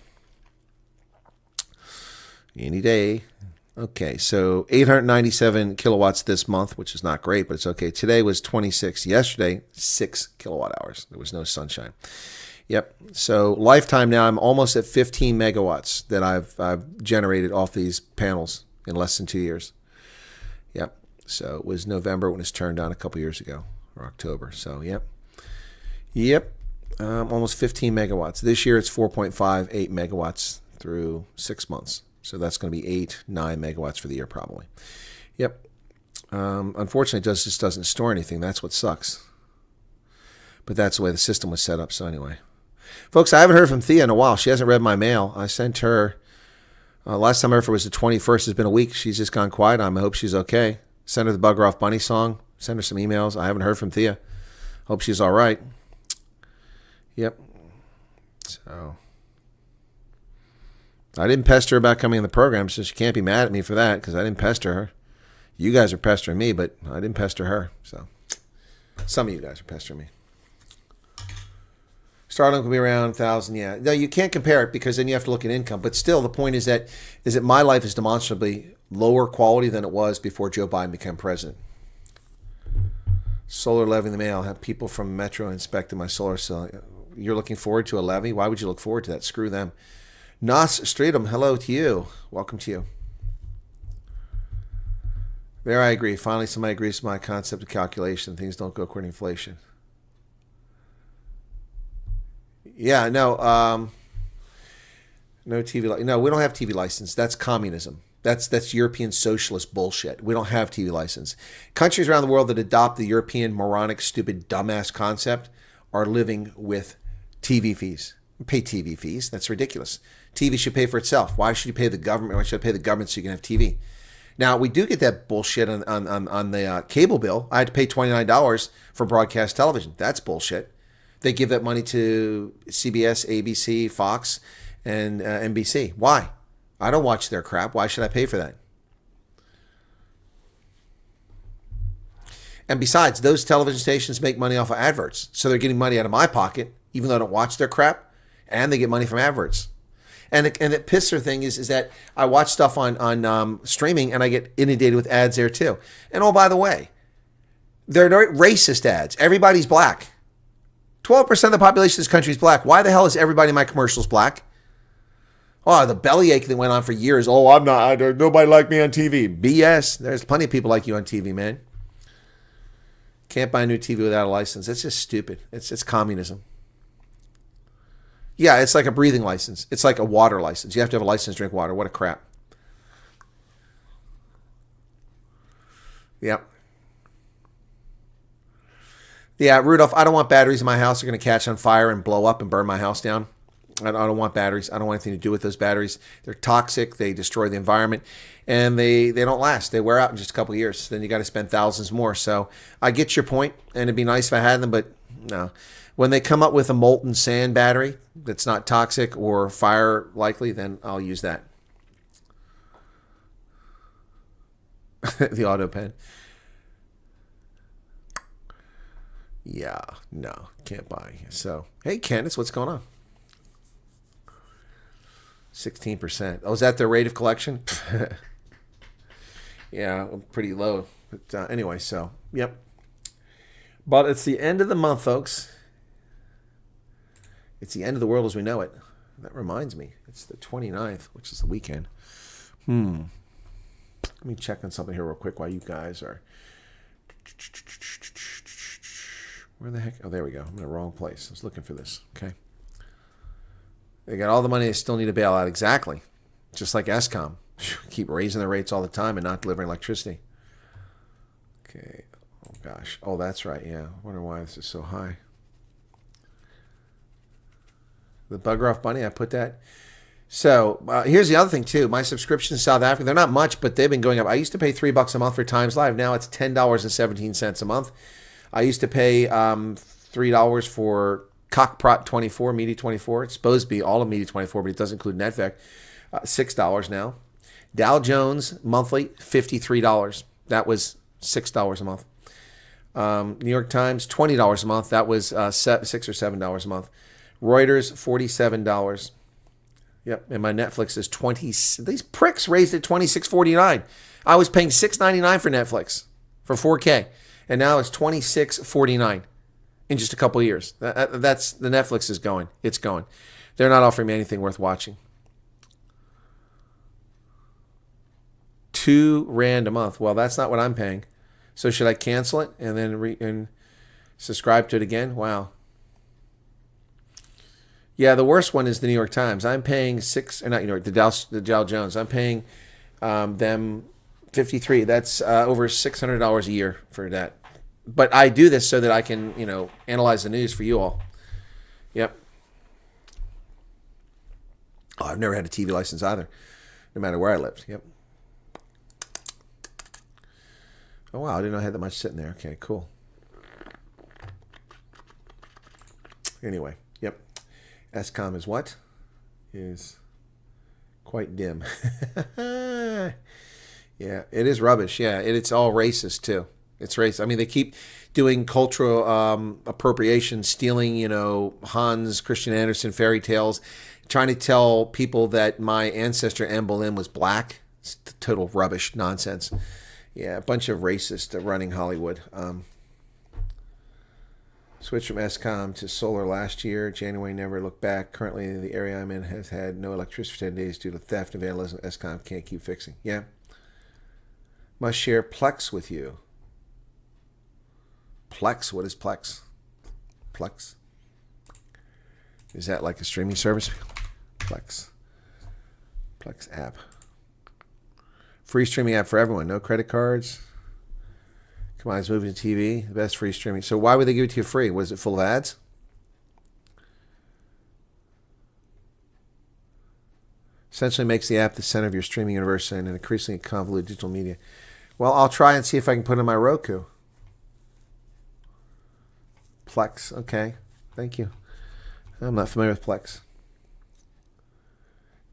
day. Okay, so 897 kilowatts this month, which is not great, but it's okay. Today was 26. Yesterday, 6 kilowatt hours. There was no sunshine. Yep. So lifetime now, I'm almost at 15 megawatts that I've generated off these panels in less than 2 years. Yep. So it was November when it was turned on a couple years ago, or October. So yep. Almost 15 megawatts. This year it's 4.58 megawatts through 6 months. So that's going to be 8-9 megawatts for the year probably. Yep. Unfortunately, it just doesn't store anything. That's what sucks. But that's the way the system was set up. So anyway. Folks, I haven't heard from Thea in a while. She hasn't read my mail. I sent her, last time I heard her was the 21st. It's been a week. She's just gone quiet on me. I hope she's okay. Send her the Bugger Off Bunny song. Send her some emails. I haven't heard from Thea. Hope she's all right. Yep. So I didn't pester her about coming in the program, so she can't be mad at me for that, because I didn't pester her. You guys are pestering me, but I didn't pester her. So some of you guys are pestering me. Starlink will be around 1,000. Yeah. No, you can't compare it, because then you have to look at income. But still, the point is that my life is demonstrably lower quality than it was before Joe Biden became president. Solar levy in the mail. Have people from Metro inspecting my solar cell. You're looking forward to a levy? Why would you look forward to that? Screw them. Nas Streetum, hello to you. Welcome to you. There, I agree. Finally, somebody agrees with my concept of calculation. Things don't go according to inflation. Yeah, no. No TV. No, we don't have TV license. That's communism. That's European socialist bullshit. We don't have TV license. Countries around the world that adopt the European moronic, stupid, dumbass concept are living with TV fees. Pay TV fees. That's ridiculous. TV should pay for itself. Why should you pay the government? Why should I pay the government so you can have TV? Now, we do get that bullshit on the cable bill. I had to pay $29 for broadcast television. That's bullshit. They give that money to CBS, ABC, Fox, and NBC. Why? I don't watch their crap. Why should I pay for that? And besides, those television stations make money off of adverts. So they're getting money out of my pocket, even though I don't watch their crap, and they get money from adverts. And the pisser thing is that I watch stuff on streaming, and I get inundated with ads there too. And oh, by the way, they're racist ads. Everybody's black. 12% of the population of this country is black. Why the hell is everybody in my commercials black? Oh, the bellyache that went on for years. Oh, I'm not. Nobody like me on TV. BS. There's plenty of people like you on TV, man. Can't buy a new TV without a license. It's just stupid. It's communism. Yeah, it's like a breathing license. It's like a water license. You have to have a license to drink water. What a crap. Yep. Yeah, Rudolph, I don't want batteries in my house. They're going to catch on fire and blow up and burn my house down. I don't want batteries. I don't want anything to do with those batteries. They're toxic. They destroy the environment. And they don't last. They wear out in just a couple of years. Then you got to spend thousands more. So I get your point, and it'd be nice if I had them, but No. When they come up with a molten sand battery that's not toxic or fire likely, then I'll use that. The auto pen. Yeah, no, can't buy. So, hey, Candace, what's going on? 16%. Oh, is that the rate of collection? Yeah, pretty low. But anyway, so, yep. But it's the end of the month, folks. It's the end of the world as we know it. That reminds me, it's the 29th, which is the weekend. Let me check on something here real quick while you guys are... Where the heck? Oh, there we go. I'm in the wrong place. I was looking for this. Okay. They got all the money they still need to bail out. Exactly. Just like Escom. Keep raising the rates all the time and not delivering electricity. Okay. Oh, gosh. Oh, that's right. Yeah. I wonder why this is so high. The bugger off bunny, I put that. So here's the other thing, too. My subscriptions in South Africa, they're not much, but they've been going up. I used to pay $3 a month for Times Live. Now it's $10.17 a month. I used to pay $3 for Cockprot 24, Media 24. It's supposed to be all of Media 24, but it does include Netflix. $6 now. Dow Jones monthly, $53. That was $6 a month. New York Times, $20 a month. That was $6 or $7 a month. Reuters, $47. Yep, and my Netflix is $20. These pricks raised it $26.49. I was paying $6.99 for Netflix for 4K. And now it's $26.49 in just a couple of years. That's the Netflix is going. It's going. They're not offering me anything worth watching. $2 a month. Well, that's not what I'm paying. So should I cancel it and then and subscribe to it again? Wow. Yeah, the worst one is the New York Times. I'm paying the Dow Jones. I'm paying them $53. That's over $600 a year for that. But I do this so that I can, analyze the news for you all. Yep. Oh, I've never had a TV license either, no matter where I lived. Yep. Oh, wow. I didn't know I had that much sitting there. Okay, cool. Anyway, yep. Escom is what? Is quite dim. Yeah, it is rubbish. Yeah, it's all racist, too. It's racist. I mean, they keep doing cultural appropriation, stealing, Hans Christian Andersen fairy tales, trying to tell people that my ancestor Anne Boleyn was black. It's total rubbish, nonsense. Yeah, a bunch of racists running Hollywood. Switched from Escom to solar last year. January, never looked back. Currently, the area I'm in has had no electricity for 10 days due to theft and vandalism. Escom can't keep fixing. Yeah. Must share Plex with you. Plex? What is Plex? Plex? Is that like a streaming service? Plex. Plex app. Free streaming app for everyone. No credit cards. Combines movies and TV. The best free streaming. So why would they give it to you free? Was it full of ads? Essentially makes the app the center of your streaming universe and an increasingly convoluted digital media. Well, I'll try and see if I can put it on my Roku. Plex. Okay. Thank you. I'm not familiar with Plex.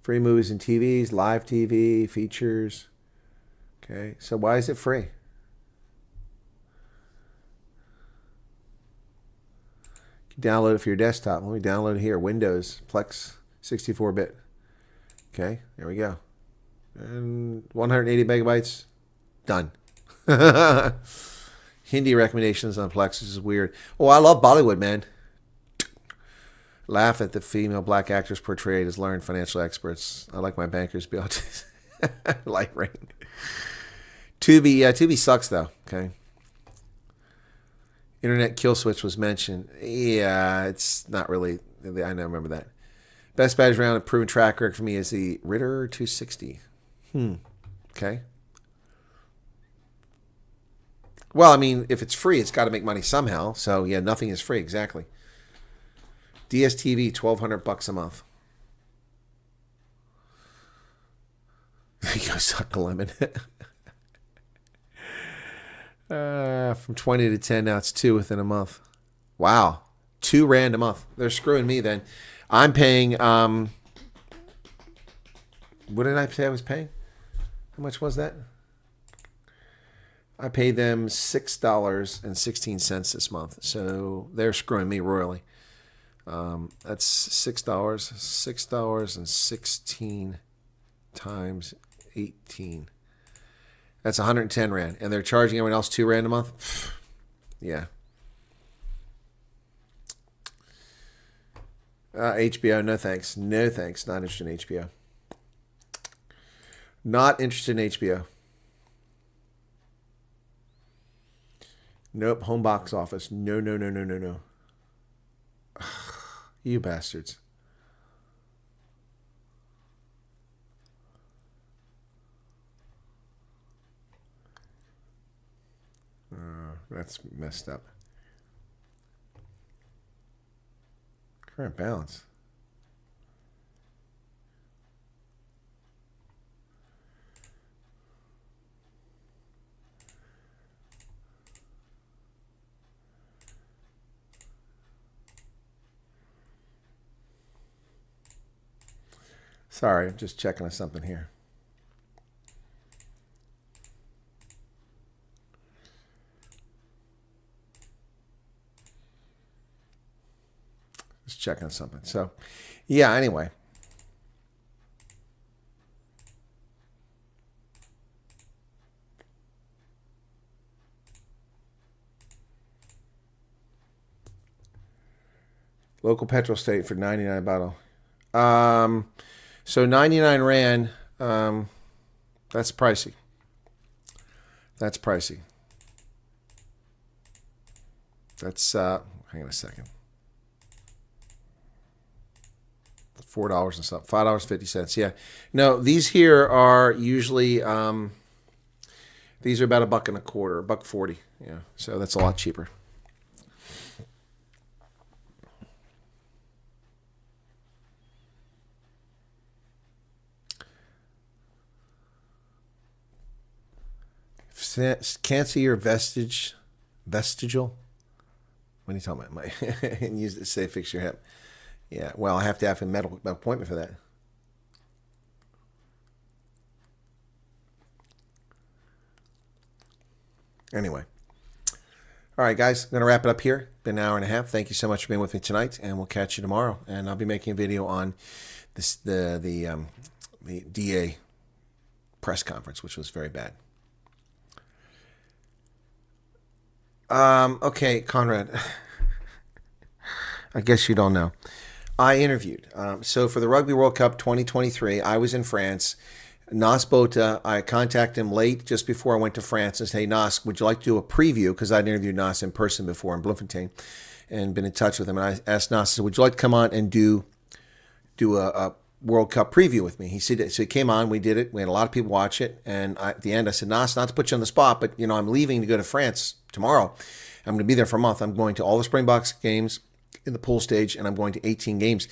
Free movies and TVs, live TV, features. Okay. So why is it free? You can download it for your desktop. Let me download it here. Windows, Plex, 64-bit. Okay. There we go. And 180 megabytes. Done. Hindi recommendations on Plex. This is weird. Oh, I love Bollywood, man. Laugh at the female black actors portrayed as learned financial experts. I like my bankers to be autistic. Light rain. Tubi, yeah, Tubi sucks though. Okay. Internet kill switch was mentioned. Yeah, it's not really. I don't remember that. Best badge round and proven track record for me is the Ritter 260. Okay. Well, I mean, if it's free, it's got to make money somehow. So yeah, nothing is free. Exactly. DSTV, $1,200 a month. There you go, suck a lemon. From 20 to 10, now it's 2 within a month. Wow. 2 rand a month. They're screwing me then. I'm paying, what did I say I was paying? How much was that? I paid them $6.16 this month. So they're screwing me royally. That's $6. $6.16 times 18. That's 110 rand. And they're charging everyone else 2 rand a month? Yeah. HBO, no thanks. No thanks. Not interested in HBO. Not interested in HBO. Nope. Home box office. No, no, no, no, no, no. You bastards. That's messed up. Current balance. Sorry, I'm just checking on something here. Just checking on something. So, yeah, anyway. Local petrol state for 99 bottle. So 99 rand, that's pricey. That's pricey. That's, hang on a second. $4 and something. $5.50. Yeah. No, these here are usually, these are about $1.25, $1.40. Yeah. So that's a lot cheaper. Can't see your vestigial. What are you talking about? And use it to say fix your hip. Yeah, well, I have to have a medical appointment for that. Anyway. All right, guys, I'm going to wrap it up here. Been an hour and a half. Thank you so much for being with me tonight, and we'll catch you tomorrow. And I'll be making a video on this the DA press conference, which was very bad. Okay, Conrad. I guess you don't know. I interviewed. So for the Rugby World Cup 2023, I was in France. Nas Bota, I contacted him late, just before I went to France, and said, hey, Nas, would you like to do a preview? Because I'd interviewed Nas in person before in Bloemfontein and been in touch with him. And I asked Nas, I said, would you like to come on and do a World Cup preview with me? He said, so he came on, we did it. We had a lot of people watch it. And at the end, I said, Nas, not to put you on the spot, but, I'm leaving to go to France tomorrow. I'm going to be there for a month. I'm going to all the Springboks games in the pool stage, and I'm going to 18 games.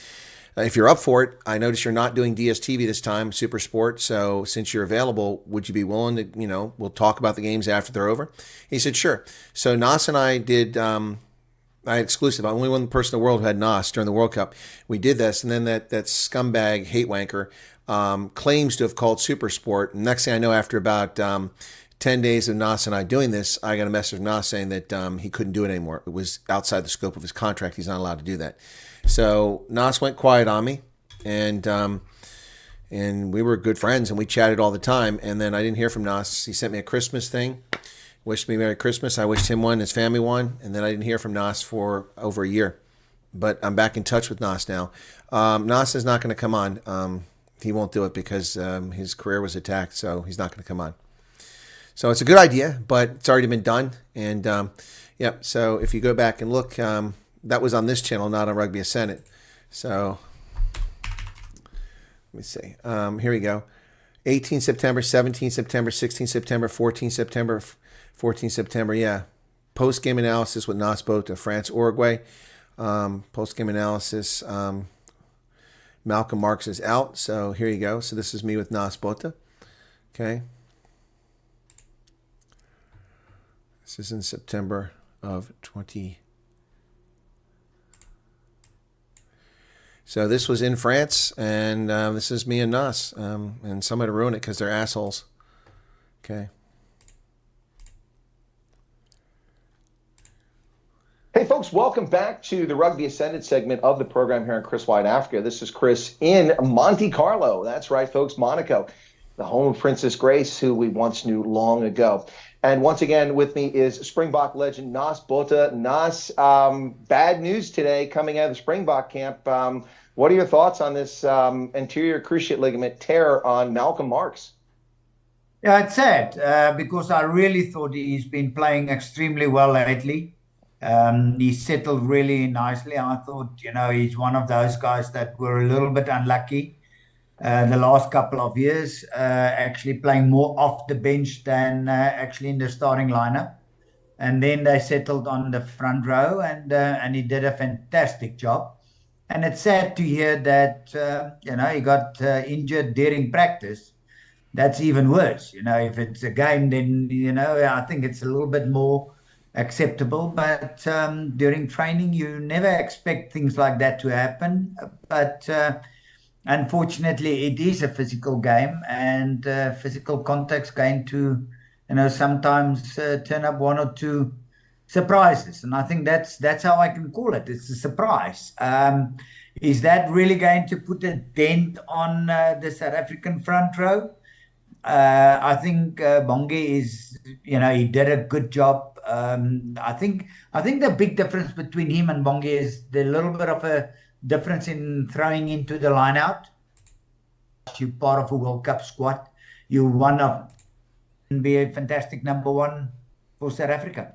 If you're up for it, I notice you're not doing DSTV this time, Super Sport. So since you're available, would you be willing to, we'll talk about the games after they're over? He said, sure. So Nas and I did, I had exclusive. I'm only one person in the world who had Nas during the World Cup. We did this, and then that scumbag hate wanker claims to have called Super Sport. And next thing I know, after about 10 days of Nas and I doing this, I got a message from Nas saying that he couldn't do it anymore. It was outside the scope of his contract. He's not allowed to do that. So Nas went quiet on me, and we were good friends, and we chatted all the time. And then I didn't hear from Nas. He sent me a Christmas thing, wished me Merry Christmas. I wished him one, his family one, and then I didn't hear from Nas for over a year. But I'm back in touch with Nas now. Nas is not going to come on. He won't do it because his career was attacked, so he's not going to come on. So it's a good idea, but it's already been done. And, so if you go back and look, that was on this channel, not on Rugby Ascendant. So let me see. Here we go. 18 September, 17 September, 16 September, 14 September, 14 September. Yeah. Post-game analysis with Nas Bota, France, Uruguay. Post-game analysis. Malcolm Marx is out. So here you go. So this is me with Nas Bota. Okay. This is in September of 2023. So this was in France, and this is me and Nas, and somebody ruined it because they're assholes. Okay. Hey folks, welcome back to the Rugby Ascendant segment of the program here on Chris Wyatt Africa. This is Chris in Monte Carlo. That's right, folks, Monaco, the home of Princess Grace, who we once knew long ago. And once again, with me is Springbok legend Nas Botha. Nas, bad news today coming out of the Springbok camp. What are your thoughts on this anterior cruciate ligament tear on Malcolm Marx? Yeah, it's sad because I really thought he's been playing extremely well lately. He settled really nicely. I thought, he's one of those guys that were a little bit unlucky the last couple of years, actually playing more off the bench than actually in the starting lineup. And then they settled on the front row, and he did a fantastic job. And it's sad to hear that, he got injured during practice. That's even worse. If it's a game, then, I think it's a little bit more acceptable. But during training, you never expect things like that to happen. But unfortunately, it is a physical game, and physical contact's going to, sometimes turn up one or two surprises. And I think that's how I can call it. It's a surprise. Is that really going to put a dent on the South African front row? I think Bonge is, he did a good job. I think the big difference between him and Bonge is the little bit of a difference in throwing into the line out. You're part of a World Cup squad. You one of be a fantastic number one for South Africa.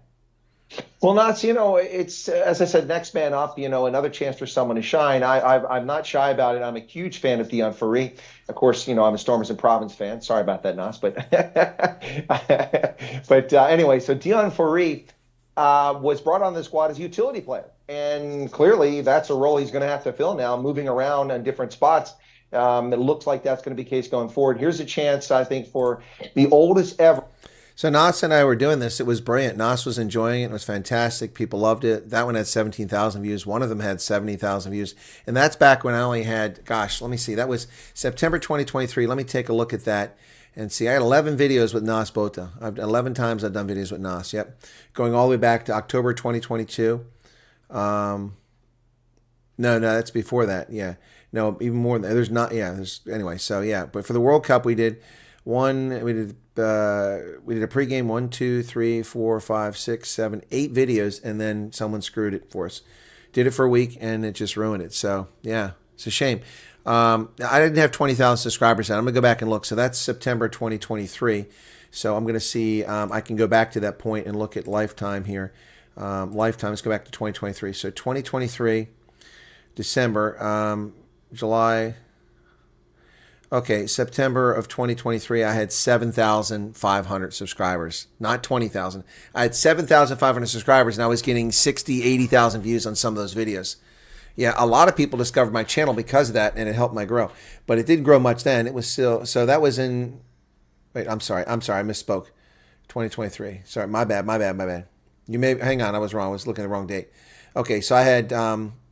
Well, Nats, it's, as I said, next man up, another chance for someone to shine. I'm not shy about it. I'm a huge fan of Deon Fourie. Of course, I'm a Stormers and Province fan. Sorry about that, Nas. But anyway, so Deon Fourie was brought on the squad as a utility player. And clearly that's a role he's going to have to fill now, moving around in different spots. It looks like that's going to be the case going forward. Here's a chance, I think, for the oldest ever. So Nas and I were doing this. It was brilliant. Nas was enjoying it. It was fantastic. People loved it. That one had 17,000 views. One of them had 70,000 views. And that's back when I only had, gosh, let me see. That was September 2023. Let me take a look at that and see. I had 11 videos with Nas Botha. 11 times I've done videos with Nas. Yep. Going all the way back to October 2022. No, that's before that. Yeah. No, even more than there's not. Yeah. Anyway. So yeah. But for the World Cup, we did a pregame 1, 2, 3, 4, 5, 6, 7, 8 videos, and then someone screwed it for us. Did it for a week, and it just ruined it. So yeah, it's a shame. I didn't have 20,000 subscribers yet. I'm gonna go back and look. So that's September 2023. So I'm gonna see. I can go back to that point and look at lifetime here. Lifetime. Let's go back to 2023. So 2023, December, July. Okay, September of 2023, I had 7,500 subscribers, not 20,000. I had 7,500 subscribers, and I was getting 60, 80,000 views on some of those videos. Yeah, a lot of people discovered my channel because of that, and it helped my grow. But it didn't grow much then. It was still, so that was in, wait, I'm sorry, I misspoke. 2023. Sorry, my bad. You may, hang on, I was wrong. I was looking at the wrong date. Okay, so I had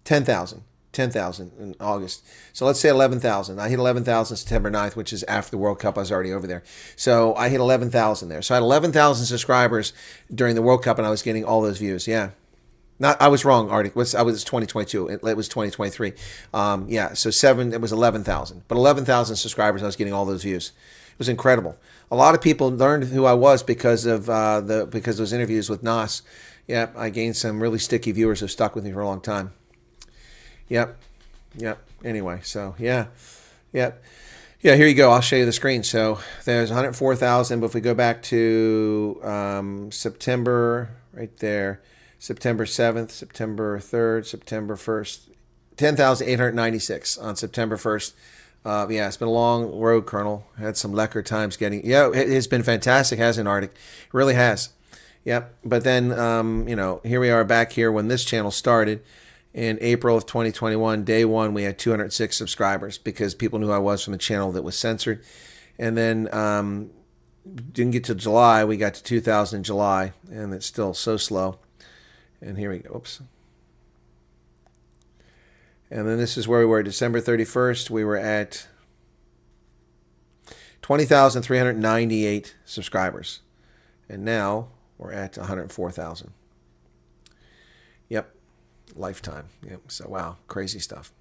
10,000 in August. So let's say 11,000. I hit 11,000 September 9th, which is after the World Cup. I was already over there. So I hit 11,000 there. So I had 11,000 subscribers during the World Cup, and I was getting all those views. Yeah. I was wrong, Artie. I was 2022. It was 2023. Yeah, so it was 11,000. But 11,000 subscribers, I was getting all those views. It was incredible. A lot of people learned who I was because of those interviews with Nas. Yeah, I gained some really sticky viewers who stuck with me for a long time. Yep. Anyway, so yeah. Here you go. I'll show you the screen. So there's 104,000. But if we go back to September, right there, September 7th, September 3rd, September 1st, 10,896 on September 1st. Yeah, it's been a long road, Colonel. Had some lekker times getting. Yeah, it has been fantastic, hasn't it, Arctic? It really has. Yep. But then, here we are back here when this channel started. In April of 2021, day one, we had 206 subscribers because people knew I was from the channel that was censored. And then didn't get to July. We got to 2,000 in July, and it's still so slow. And here we go. Oops. And then this is where we were December 31st. We were at 20,398 subscribers. And now we're at 104,000. Yep. Lifetime. Yep. So, wow. Crazy stuff.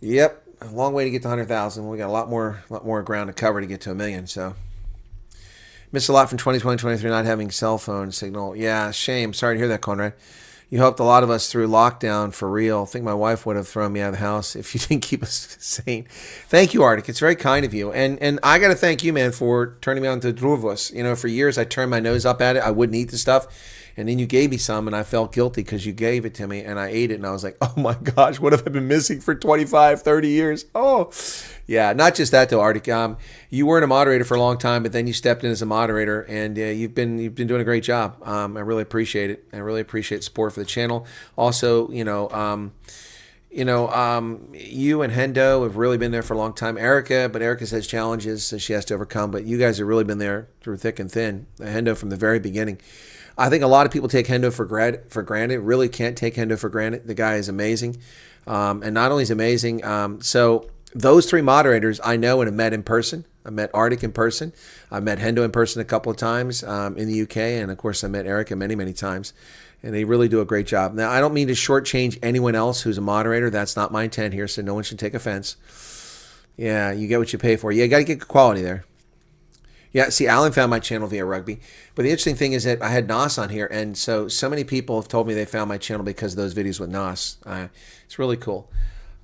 Yep. A long way to get to 100,000. We got a lot more ground to cover to get to 1 million. So, missed a lot from 2020, 2023 not having cell phone signal. Yeah, shame. Sorry to hear that, Conrad. You helped a lot of us through lockdown for real. I think my wife would have thrown me out of the house if you didn't keep us sane. Thank you, Arctic. It's very kind of you. And I got to thank you, man, for turning me on to druvos. You know, for years I turned my nose up at it. I wouldn't eat the stuff. And then you gave me some, and I felt guilty because you gave it to me, and I ate it, and I was like, oh, my gosh, what have I been missing for 25, 30 years? Oh, yeah, not just that, though, Arctic. You weren't a moderator for a long time, but then you stepped in as a moderator, and you've been doing a great job. I really appreciate it. I really appreciate support for the channel. Also, you and Hendo have really been there for a long time. Erica has challenges that she has to overcome, but you guys have really been there through thick and thin. Hendo from the very beginning. I think a lot of people take Hendo for granted. Really can't take Hendo for granted. The guy is amazing. And not only is amazing, so those three moderators I know and have met in person. I met Arctic in person. I met Hendo in person a couple of times in the UK. And, of course, I met Erica many, many times. And they really do a great job. Now, I don't mean to shortchange anyone else who's a moderator. That's not my intent here, so no one should take offense. Yeah, you get what you pay for. Yeah, you got to get good quality there. Yeah, see, Alan found my channel via rugby. But the interesting thing is that I had Nas on here, and so many people have told me they found my channel because of those videos with Nas. It's really cool.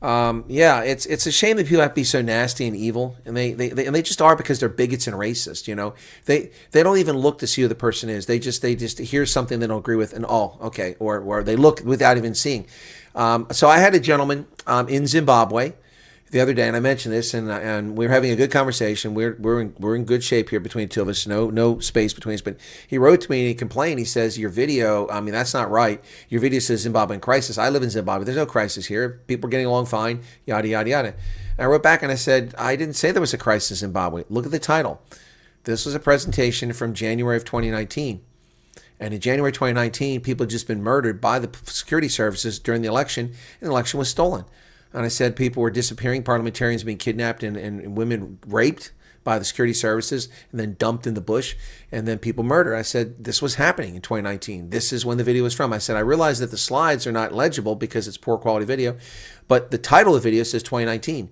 Yeah, it's a shame that people have to be so nasty and evil, and they just are because they're bigots and racist. You know, they don't even look to see who the person is. They just hear something they don't agree with, and okay, or they look without even seeing. So I had a gentleman in Zimbabwe the other day, and I mentioned this, and we were having a good conversation. We're in good shape here between the two of us. No space between us. But he wrote to me and he complained. He says, "Your video, I mean, that's not right. Your video says Zimbabwean crisis. I live in Zimbabwe. There's no crisis here. People are getting along fine. Yada yada yada." And I wrote back and I said, "I didn't say there was a crisis in Zimbabwe. Look at the title. This was a presentation from January of 2019." And in January 2019, people had just been murdered by the security services during the election, and the election was stolen. And I said people were disappearing, parliamentarians being kidnapped, and women raped by the security services and then dumped in the bush, and then people murdered. I said this was happening in 2019. This is when the video was from. I said I realize that the slides are not legible because it's poor quality video, but the title of the video says 2019.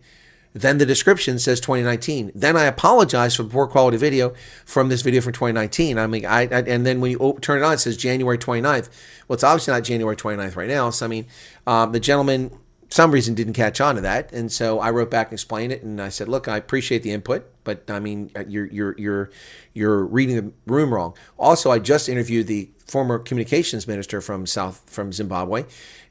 Then the description says 2019. Then I apologize for the poor quality video from this video from 2019. I mean, and then when you turn it on, it says January 29th. Well, it's obviously not January 29th right now. So I mean, the gentleman, some reason, didn't catch on to that, and so I wrote back and explained it, and I said, "Look, I appreciate the input, but I mean, you're reading the room wrong." Also, I just interviewed the former communications minister from Zimbabwe.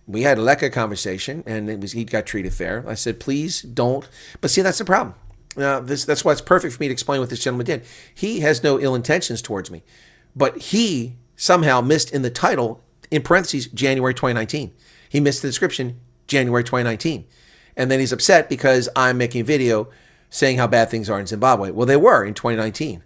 We had a Leka conversation, and he got treated fair. I said, "Please don't." But see, that's the problem. That's why it's perfect for me to explain what this gentleman did. He has no ill intentions towards me, but he somehow missed in the title, in parentheses, January 2019. He missed the description, January 2019. And then he's upset because I'm making a video saying how bad things are in Zimbabwe. Well, they were in 2019.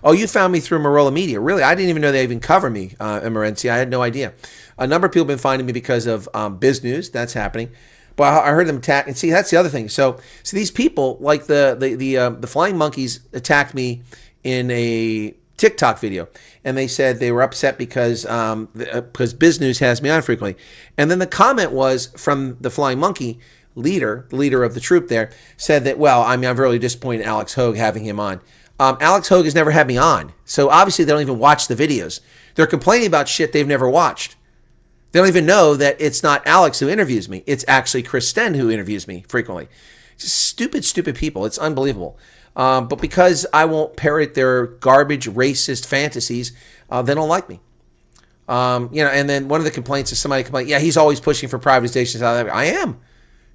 Oh, you found me through Marola Media. Really? I didn't even know they even cover me, Emerency. I had no idea. A number of people have been finding me because of Biz News. That's happening. But I heard them attack. And see, that's the other thing. So these people, like the Flying Monkeys, attacked me in a TikTok video, and they said they were upset because Biz News has me on frequently. And then the comment was from the Flying Monkey leader of the troop there, said that, well, I mean, I'm really disappointed in Alex Hogue having him on. Alex Hogue has never had me on, so obviously they don't even watch the videos. They're complaining about shit they've never watched. They don't even know that it's not Alex who interviews me. It's actually Chris Sten who interviews me frequently. Just stupid people. It's unbelievable. But because I won't parrot their garbage, racist fantasies, they don't like me. And then one of the complaints is somebody complained, yeah, he's always pushing for privatizations. I am,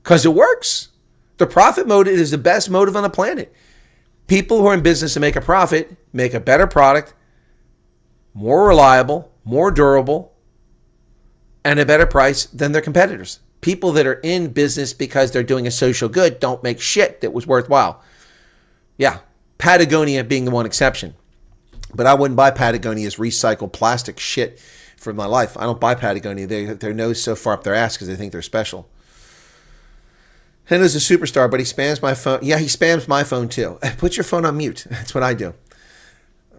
because it works. The profit motive is the best motive on the planet. People who are in business to make a profit make a better product, more reliable, more durable, and a better price than their competitors. People that are in business because they're doing a social good don't make shit that was worthwhile. Yeah, Patagonia being the one exception. But I wouldn't buy Patagonia's recycled plastic shit for my life. I don't buy Patagonia. Their nose so far up their ass because they think they're special. Hendo's a superstar, but he spams my phone. Yeah, he spams my phone too. Put your phone on mute. That's what I do.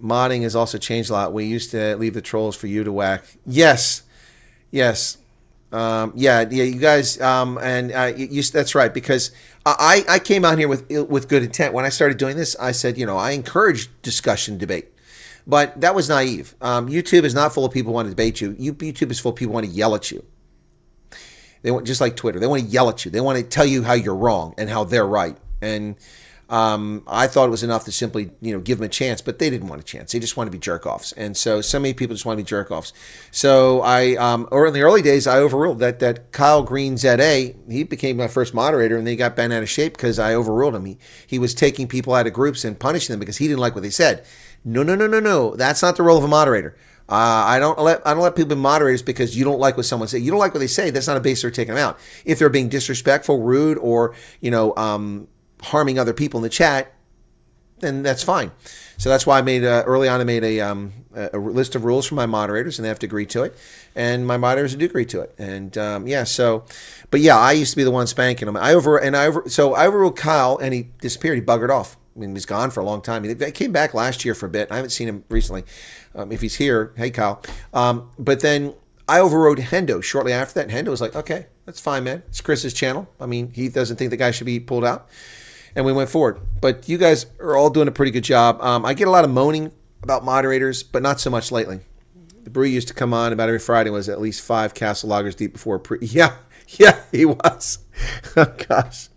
Modding has also changed a lot. We used to leave the trolls for you to whack. Yes. Yeah, you guys, that's right, because I came out here with good intent. When I started doing this, I said, I encourage discussion, debate. But that was naive. YouTube is not full of people who want to debate you. YouTube is full of people who want to yell at you. They want, just like Twitter, they want to yell at you. They want to tell you how you're wrong and how they're right. And I thought it was enough to simply, give them a chance, but they didn't want a chance. They just want to be jerk-offs. And so many people just want to be jerk-offs. So or in the early days, I overruled that Kyle Green ZA. He became my first moderator, and then he got bent out of shape because I overruled him. He was taking people out of groups and punishing them because he didn't like what they said. No. That's not the role of a moderator. I don't let people be moderators because you don't like what someone says. You don't like what they say. That's not a basis for taking them out. If they're being disrespectful, rude, or harming other people in the chat, then that's fine. So that's why I made early on. I made a list of rules for my moderators, and they have to agree to it. And my moderators do agree to it. And but I used to be the one spanking them. So I overruled Kyle, and he disappeared. He buggered off. I mean, he's gone for a long time. He came back last year for a bit. I haven't seen him recently. If he's here, hey, Kyle. But then I overrode Hendo shortly after that. And Hendo was like, okay, that's fine, man. It's Chris's channel. I mean, he doesn't think the guy should be pulled out. And we went forward. But you guys are all doing a pretty good job. I get a lot of moaning about moderators, but not so much lately. The Brew used to come on about every Friday, was at least 5 Castle Lagers deep before Yeah, he was. Oh, gosh.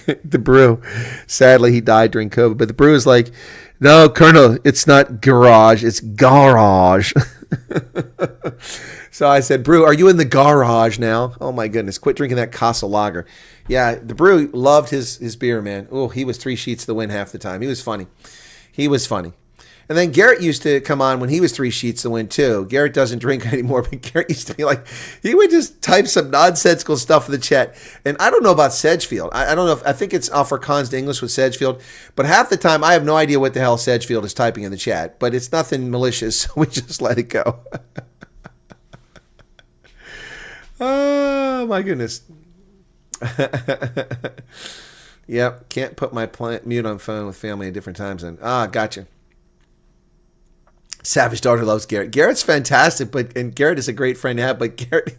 The Brew, sadly, he died during COVID. But the Brew is like, no, Colonel, it's not garage, it's garage. So I said, Brew, are you in the garage now? Oh my goodness, quit drinking that Castle Lager. Yeah, the Brew loved his beer, man. Oh, he was 3 sheets to the wind half the time. He was funny. And then Garrett used to come on when he was 3 sheets to win too. Garrett doesn't drink anymore, but Garrett used to be like, he would just type some nonsensical stuff in the chat. And I don't know about Sedgefield. I don't know I think it's Afrikaans to English with Sedgefield, but half the time I have no idea what the hell Sedgefield is typing in the chat, but it's nothing malicious, so we just let it go. Oh my goodness. Yep, can't put my mute on phone with family at different times. Gotcha. Savage Daughter loves Garrett. Garrett's fantastic, and Garrett is a great friend to have. But Garrett,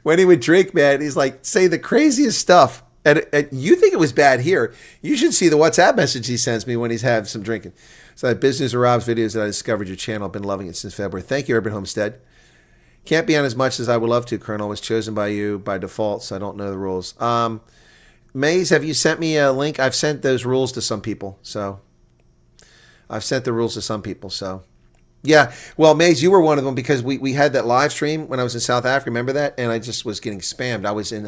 when he would drink, man, he's like, say the craziest stuff. And you think it was bad here. You should see the WhatsApp message he sends me when he's having some drinking. So that Business or Rob's videos that I discovered your channel. I've been loving it since February. Thank you, Urban Homestead. Can't be on as much as I would love to, Colonel. Was chosen by you by default, so I don't know the rules. Maze, have you sent me a link? I've sent those rules to some people, so... I've sent the rules to some people, so... Yeah, well, Maze, you were one of them because we had that live stream when I was in South Africa, remember that? And I just was getting spammed. I was in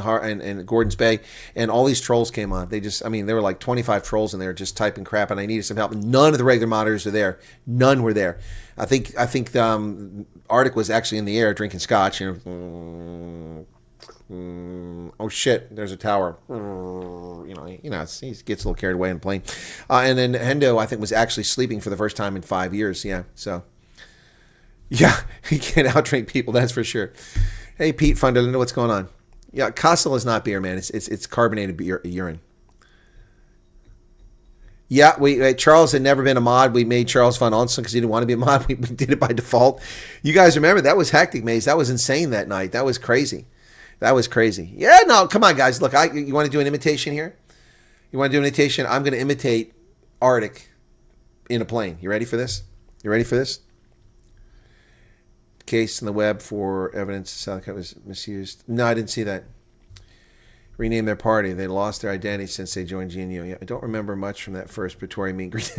Gordons Bay, and all these trolls came on. There were like 25 trolls in there just typing crap, and I needed some help. None of the regular moderators were there. None were there. I think Arctic was actually in the air drinking scotch. Oh shit! There's a tower. He gets a little carried away in the plane. And then Hendo, I think, was actually sleeping for the first time in 5 years. Yeah, so yeah, he can't outdrink people. That's for sure. Hey, Pete Fundamental, what's going on? Yeah, Castle is not beer, man. It's carbonated urine. Yeah, Charles had never been a mod. We made Charles Van Onsen because he didn't want to be a mod. We did it by default. You guys remember that was hectic, Maze. That was insane that night. That was crazy. Yeah, no, come on, guys. Look, you want to do an imitation here? You want to do an imitation? I'm going to imitate Arctic in a plane. You ready for this? Case in the web for evidence South Dakota was misused. No, I didn't see that. Rename their party. They lost their identity since they joined GNU. Yeah, I don't remember much from that first Pretoria meet and greet.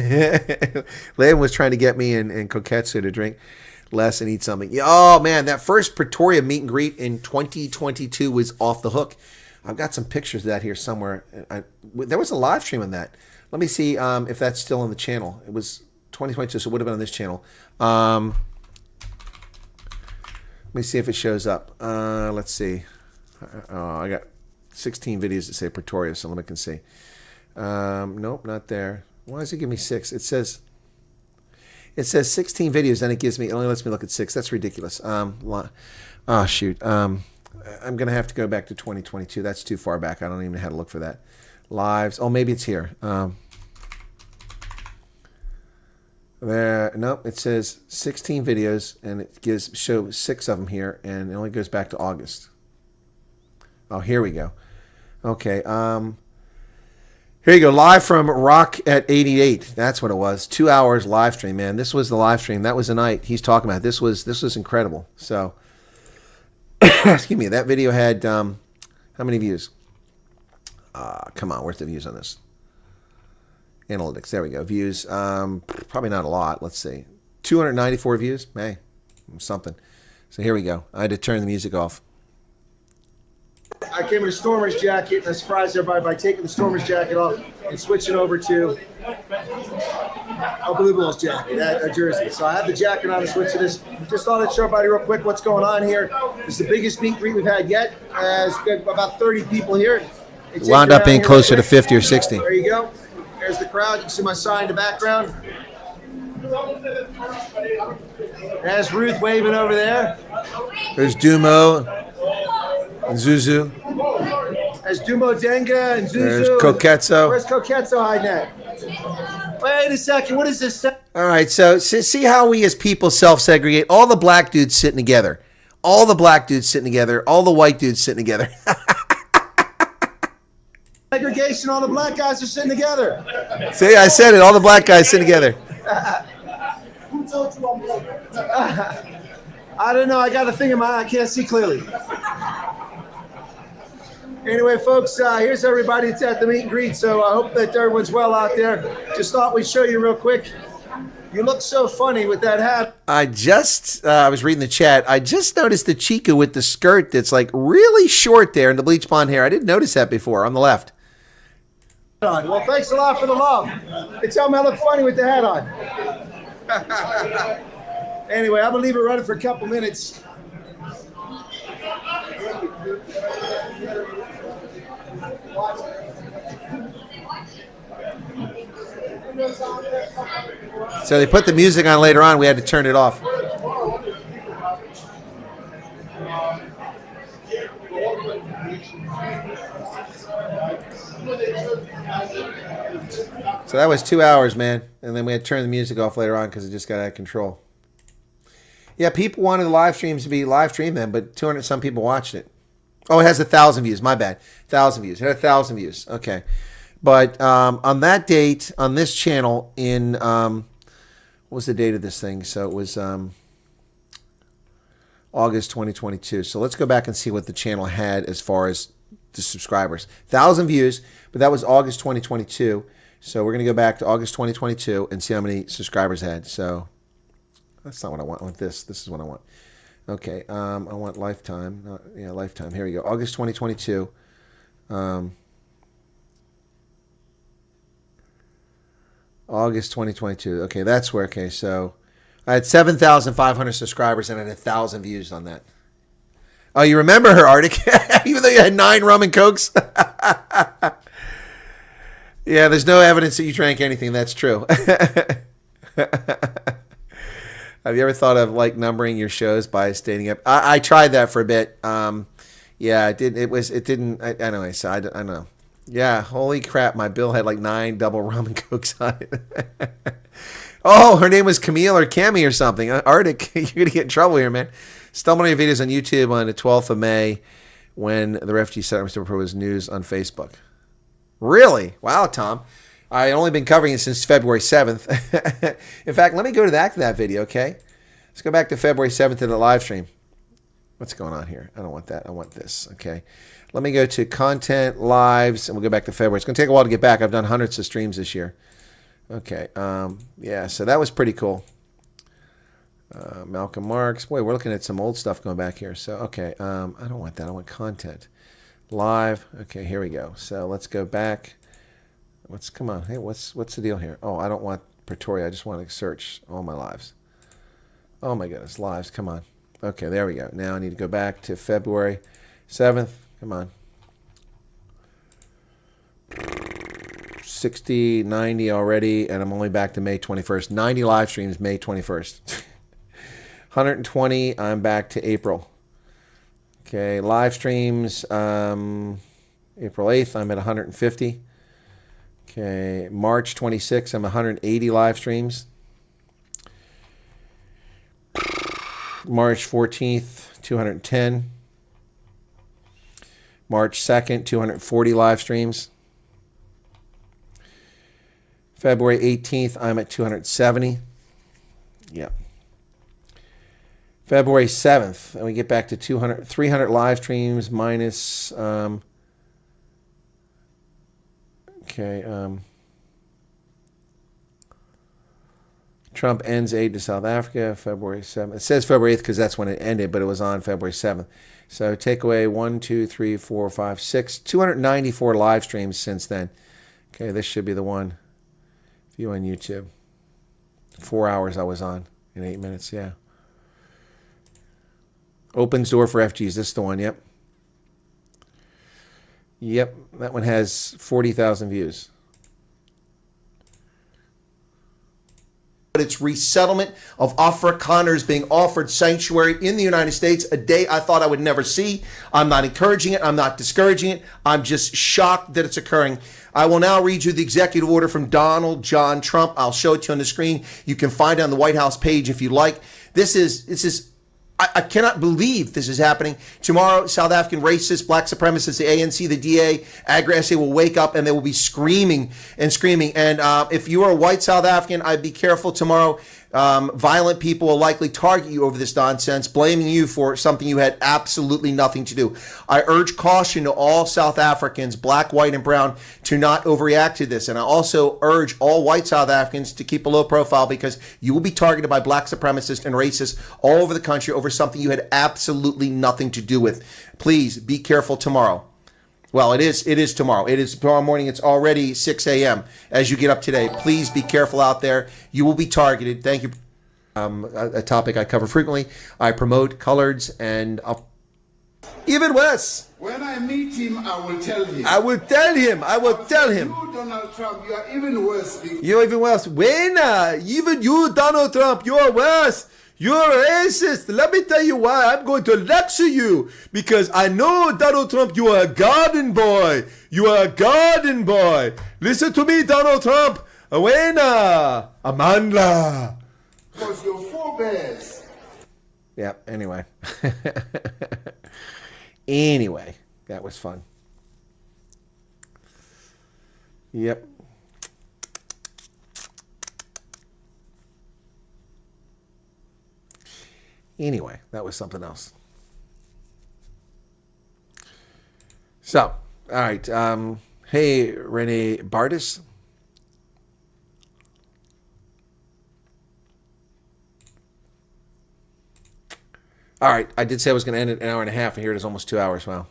Liam was trying to get me and Koketsu to drink less and eat something. Yeah, oh man, that first Pretoria meet and greet in 2022 was off the hook. I've got some pictures of that here somewhere. There was a live stream on that. Let me see if that's still on the channel. It was 2022, so it would have been on this channel. Let me see if it shows up. Let's see. I got 16 videos that say Pretoria, so let me can see. Nope, not there. Why does it give me 6? It It says 16 videos, and it only lets me look at 6. That's ridiculous. Oh, shoot. I'm going to have to go back to 2022. That's too far back. I don't even know how to look for that. Lives. Oh, maybe it's here. Nope, it says 16 videos, and it shows 6 of them here, and it only goes back to August. Oh, here we go. Okay, here you go. Live from Rock at 88. That's what it was. 2 hours live stream, man. This was the live stream. That was the night he's talking about. This was incredible. So, excuse me. That video had how many views? Come on, where's the views on this? Analytics. There we go. Views. Probably not a lot. Let's see. 294 views. Hey, something. So here we go. I had to turn the music off. I came in a Stormers jacket, and I surprised everybody by taking the Stormers jacket off and switching over to a Blue Bulls jacket, a jersey. So I have the jacket on and switch to this. Just thought I'd show everybody real quick what's going on here. It's the biggest meet and greet we've had yet. It's got about 30 people here. Wound up being closer to 50 or 60. There you go. There's the crowd. You can see my sign in the background. There's Ruth waving over there. There's Dumo and Zuzu. There's Dumo Denga and Zuzu. There's Koketso. Where's Koketso hiding at? Wait a second. What is this? All right, so see how we as people self-segregate. All the black dudes sitting together. All the black dudes sitting together. All the white dudes sitting together. Segregation, all the black guys are sitting together. See, I said it. All the black guys sitting together. Who told you I'm black? I don't know. I got a thing in my eye. I can't see clearly. Anyway, folks, here's everybody that's at the meet and greet. So I hope that everyone's well out there. Just thought we'd show you real quick. You look so funny with that hat. I was reading the chat. I just noticed the Chica with the skirt that's like really short there and the bleach blonde hair. I didn't notice that before on the left. Well, thanks a lot for the love. They tell me I look funny with the hat on. Anyway, I'm going to leave it running for a couple minutes. So they put the music on later on. We had to turn it off. So that was 2 hours, man. And then we had to turn the music off later on because it just got out of control. Yeah, people wanted the live streams to be live streamed then, but 200 some people watched it. Oh, it has 1,000 views. My bad. 1,000 views. It had 1,000 views. Okay. But on that date, on this channel, in what was the date of this thing? So it was August 2022. So let's go back and see what the channel had as far as the subscribers. 1,000 views, but that was August 2022. So we're going to go back to August 2022 and see how many subscribers it had. So that's not what I want. I want this. This is what I want. Okay. I want lifetime. Yeah, lifetime. Here we go. August 2022. August 2022. Okay, that's where. Okay, so I had 7,500 subscribers and I had 1,000 views on that. Oh, you remember her, Arctic? Even though you had 9 rum and cokes? Yeah, there's no evidence that you drank anything. That's true. Have you ever thought of like numbering your shows by stating up? I tried that for a bit. Yeah, it did. It didn't. Anyway, so I don't know. Yeah, holy crap! My bill had like 9 double rum and cokes on it. Oh, her name was Camille or Cami or something. Arctic, you're gonna get in trouble here, man. Stumbled on your videos on YouTube on the 12th of May when the refugee settlement was news on Facebook. Really? Wow, Tom. I've only been covering it since February 7th. In fact, let me go to that video, okay? Let's go back to February 7th to the live stream. What's going on here? I don't want that. I want this, okay? Let me go to content, lives, and we'll go back to February. It's going to take a while to get back. I've done hundreds of streams this year. Okay, yeah, so that was pretty cool. Malcolm Marks. Boy, we're looking at some old stuff going back here. So, okay, I don't want that. I want content. Live. Okay, here we go. So let's go back. Come on. Hey, what's the deal here? Oh, I don't want Pretoria. I just want to search all my lives. Oh my goodness, lives. Come on. Okay, there we go. Now I need to go back to February 7th. Come on. 60, 90 already, and I'm only back to May 21st. 90 live streams, May 21st. 120, I'm back to April. Okay, live streams, April 8th, I'm at 150. Okay, March 26th, I'm 180 live streams. March 14th, 210. March 2nd, 240 live streams. February 18th, I'm at 270. Yeah. February 7th, and we get back to 300 live streams minus, Trump ends aid to South Africa, February 7th. It says February 8th because that's when it ended, but it was on February 7th. So take away 1, 2, 3, 4, 5, 6, 294 live streams since then. Okay, this should be the one. View on YouTube. 4 hours I was on in 8 minutes, yeah. Opens door for FGs. This is the one, yep. Yep, that one has 40,000 views. But it's resettlement of Afrikaners being offered sanctuary in the United States, a day I thought I would never see. I'm not encouraging it. I'm not discouraging it. I'm just shocked that it's occurring. I will now read you the executive order from Donald John Trump. I'll show it to you on the screen. You can find it on the White House page if you like. This is I cannot believe this is happening. Tomorrow, South African racists, black supremacists, the ANC, the DA, Agri-SA will wake up and they will be screaming and screaming. And if you are a white South African, I'd be careful tomorrow. Violent people will likely target you over this nonsense, blaming you for something you had absolutely nothing to do. I urge caution to all South Africans, black, white, and brown, to not overreact to this. And I also urge all white South Africans to keep a low profile because you will be targeted by black supremacists and racists all over the country over something you had absolutely nothing to do with. Please be careful tomorrow. Well, it is tomorrow. It is tomorrow morning. It's already 6 a.m. as you get up today. Please be careful out there. You will be targeted. Thank you. A topic I cover frequently. I promote coloreds and even worse. When I meet him, I will tell him. I will tell him. I will tell him. You, Donald Trump, you are even worse. You're even worse. When even you, Donald Trump, you're worse. You're racist. Let me tell you why. I'm going to lecture you because I know, Donald Trump, you are a garden boy. You are a garden boy. Listen to me, Donald Trump. Awena. Amandla. Because your forebears. Yeah, anyway. Anyway, that was fun. Yep. Anyway, that was something else. So, all right. Hey, Renee Bardis. All right. I did say I was going to end it an hour and a half, and here it is almost 2 hours. Wow.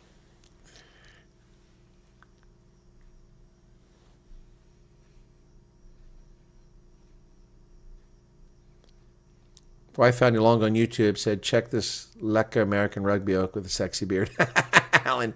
Wife found you long on YouTube, said, check this lekker American rugby oak with a sexy beard. Alan,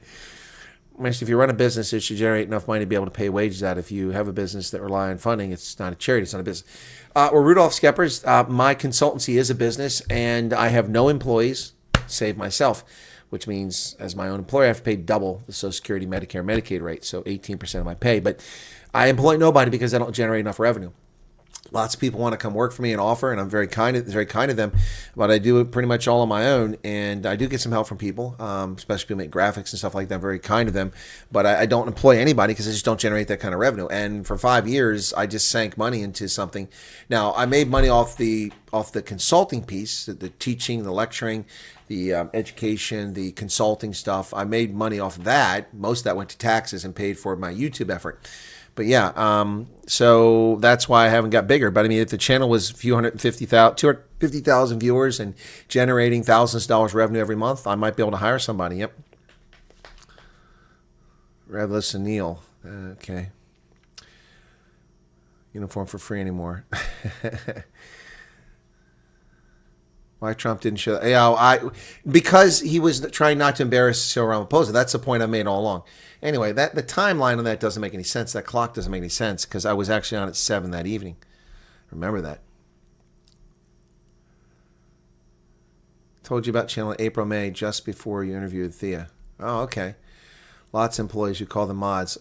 if you run a business, it should generate enough money to be able to pay wages out. If you have a business that rely on funding, it's not a charity, it's not a business. We're Rudolph Skeppers. My consultancy is a business, and I have no employees, save myself, which means as my own employer, I have to pay double the Social Security, Medicare, Medicaid rate, so 18% of my pay. But I employ nobody because I don't generate enough revenue. Lots of people want to come work for me and offer, and I'm very kind of them, but I do it pretty much all on my own, and I do get some help from people, especially people make graphics and stuff like that. I'm very kind to them, but I don't employ anybody because I just don't generate that kind of revenue. And for 5 years, I just sank money into something. Now, I made money off the consulting piece, the teaching, the lecturing, the education, the consulting stuff. I made money off of that. Most of that went to taxes and paid for my YouTube effort. But yeah, so that's why I haven't got bigger. But I mean, if the channel was 250,000 viewers and generating thousands of dollars revenue every month, I might be able to hire somebody. Yep. Rather listen, Neil. Okay. Uniform for free anymore. Why Trump didn't show? Because he was trying not to embarrass Cyril Ramaphosa. That's the point I made all along. Anyway, the timeline on that doesn't make any sense. That clock doesn't make any sense because I was actually on at 7 that evening. Remember that. Told you about channel April, May, just before you interviewed Thea. Oh, okay. Lots of employees, you call them mods.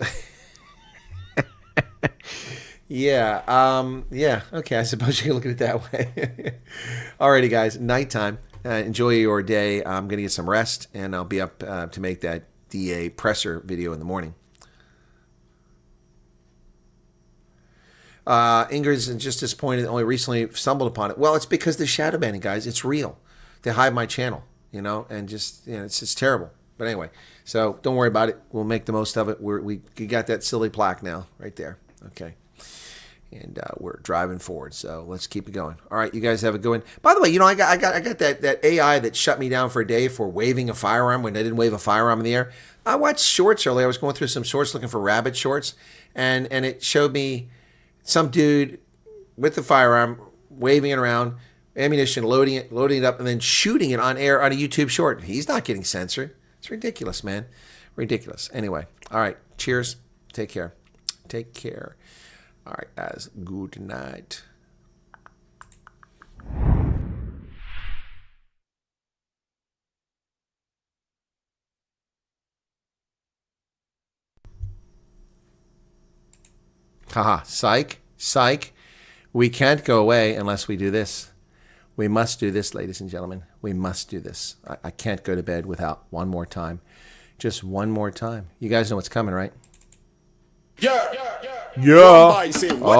Yeah, okay, I suppose you can look at it that way. Alrighty, guys, nighttime. Enjoy your day. I'm going to get some rest, and I'll be up to make that DA presser video in the morning. Ingrid's just disappointed, only recently stumbled upon it. Well, it's because the shadow banning, guys. It's real. They hide my channel, and just, it's terrible. But anyway, so don't worry about it. We'll make the most of it. We got that silly plaque now right there. Okay. And we're driving forward, so let's keep it going. All right, you guys have a good one. By the way, I got that AI that shut me down for a day for waving a firearm when I didn't wave a firearm in the air. I watched shorts earlier. I was going through some shorts looking for rabbit shorts, and it showed me some dude with the firearm waving it around, ammunition, loading it up, and then shooting it on air on a YouTube short. He's not getting censored. It's ridiculous, man. Ridiculous. Anyway, all right. Cheers. Take care. Take care. All right, guys. Good night. Haha. Psych. Psych. We can't go away unless we do this. We must do this, ladies and gentlemen. We must do this. I can't go to bed without one more time. Just one more time. You guys know what's coming, right? Yeah. Oh,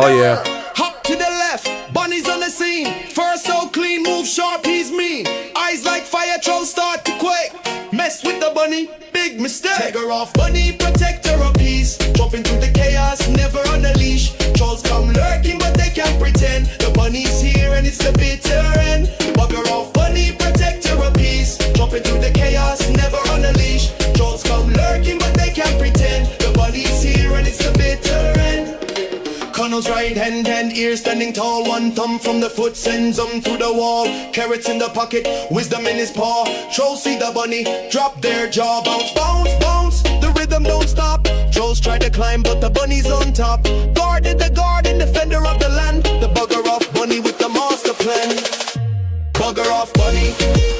yeah. Hop to the left, Bunny's on the scene. First so clean, move sharp, he's mean. Eyes like fire, trolls start to quake. Mess with the bunny, big mistake. Take her off, Bunny, protect her of peace. Jump into the chaos, never on a leash. Trolls come lurking, but they can't pretend. The bunny's here and it's the bitter end. Bugger off, Bunny, protect her of peace. Jump into the chaos, never on a leash. Trolls come lurking, but they can't pretend. The bunny's here and it's the bitter end. Connell's right hand, ears standing tall. One thumb from the foot sends them through the wall. Carrots in the pocket, wisdom in his paw. Trolls see the bunny, drop their jaw. Bounce, bounce, bounce, the rhythm don't stop. Trolls try to climb, but the bunny's on top. Guarded the garden, defender of the land. The bugger off bunny with the master plan. Bugger off bunny.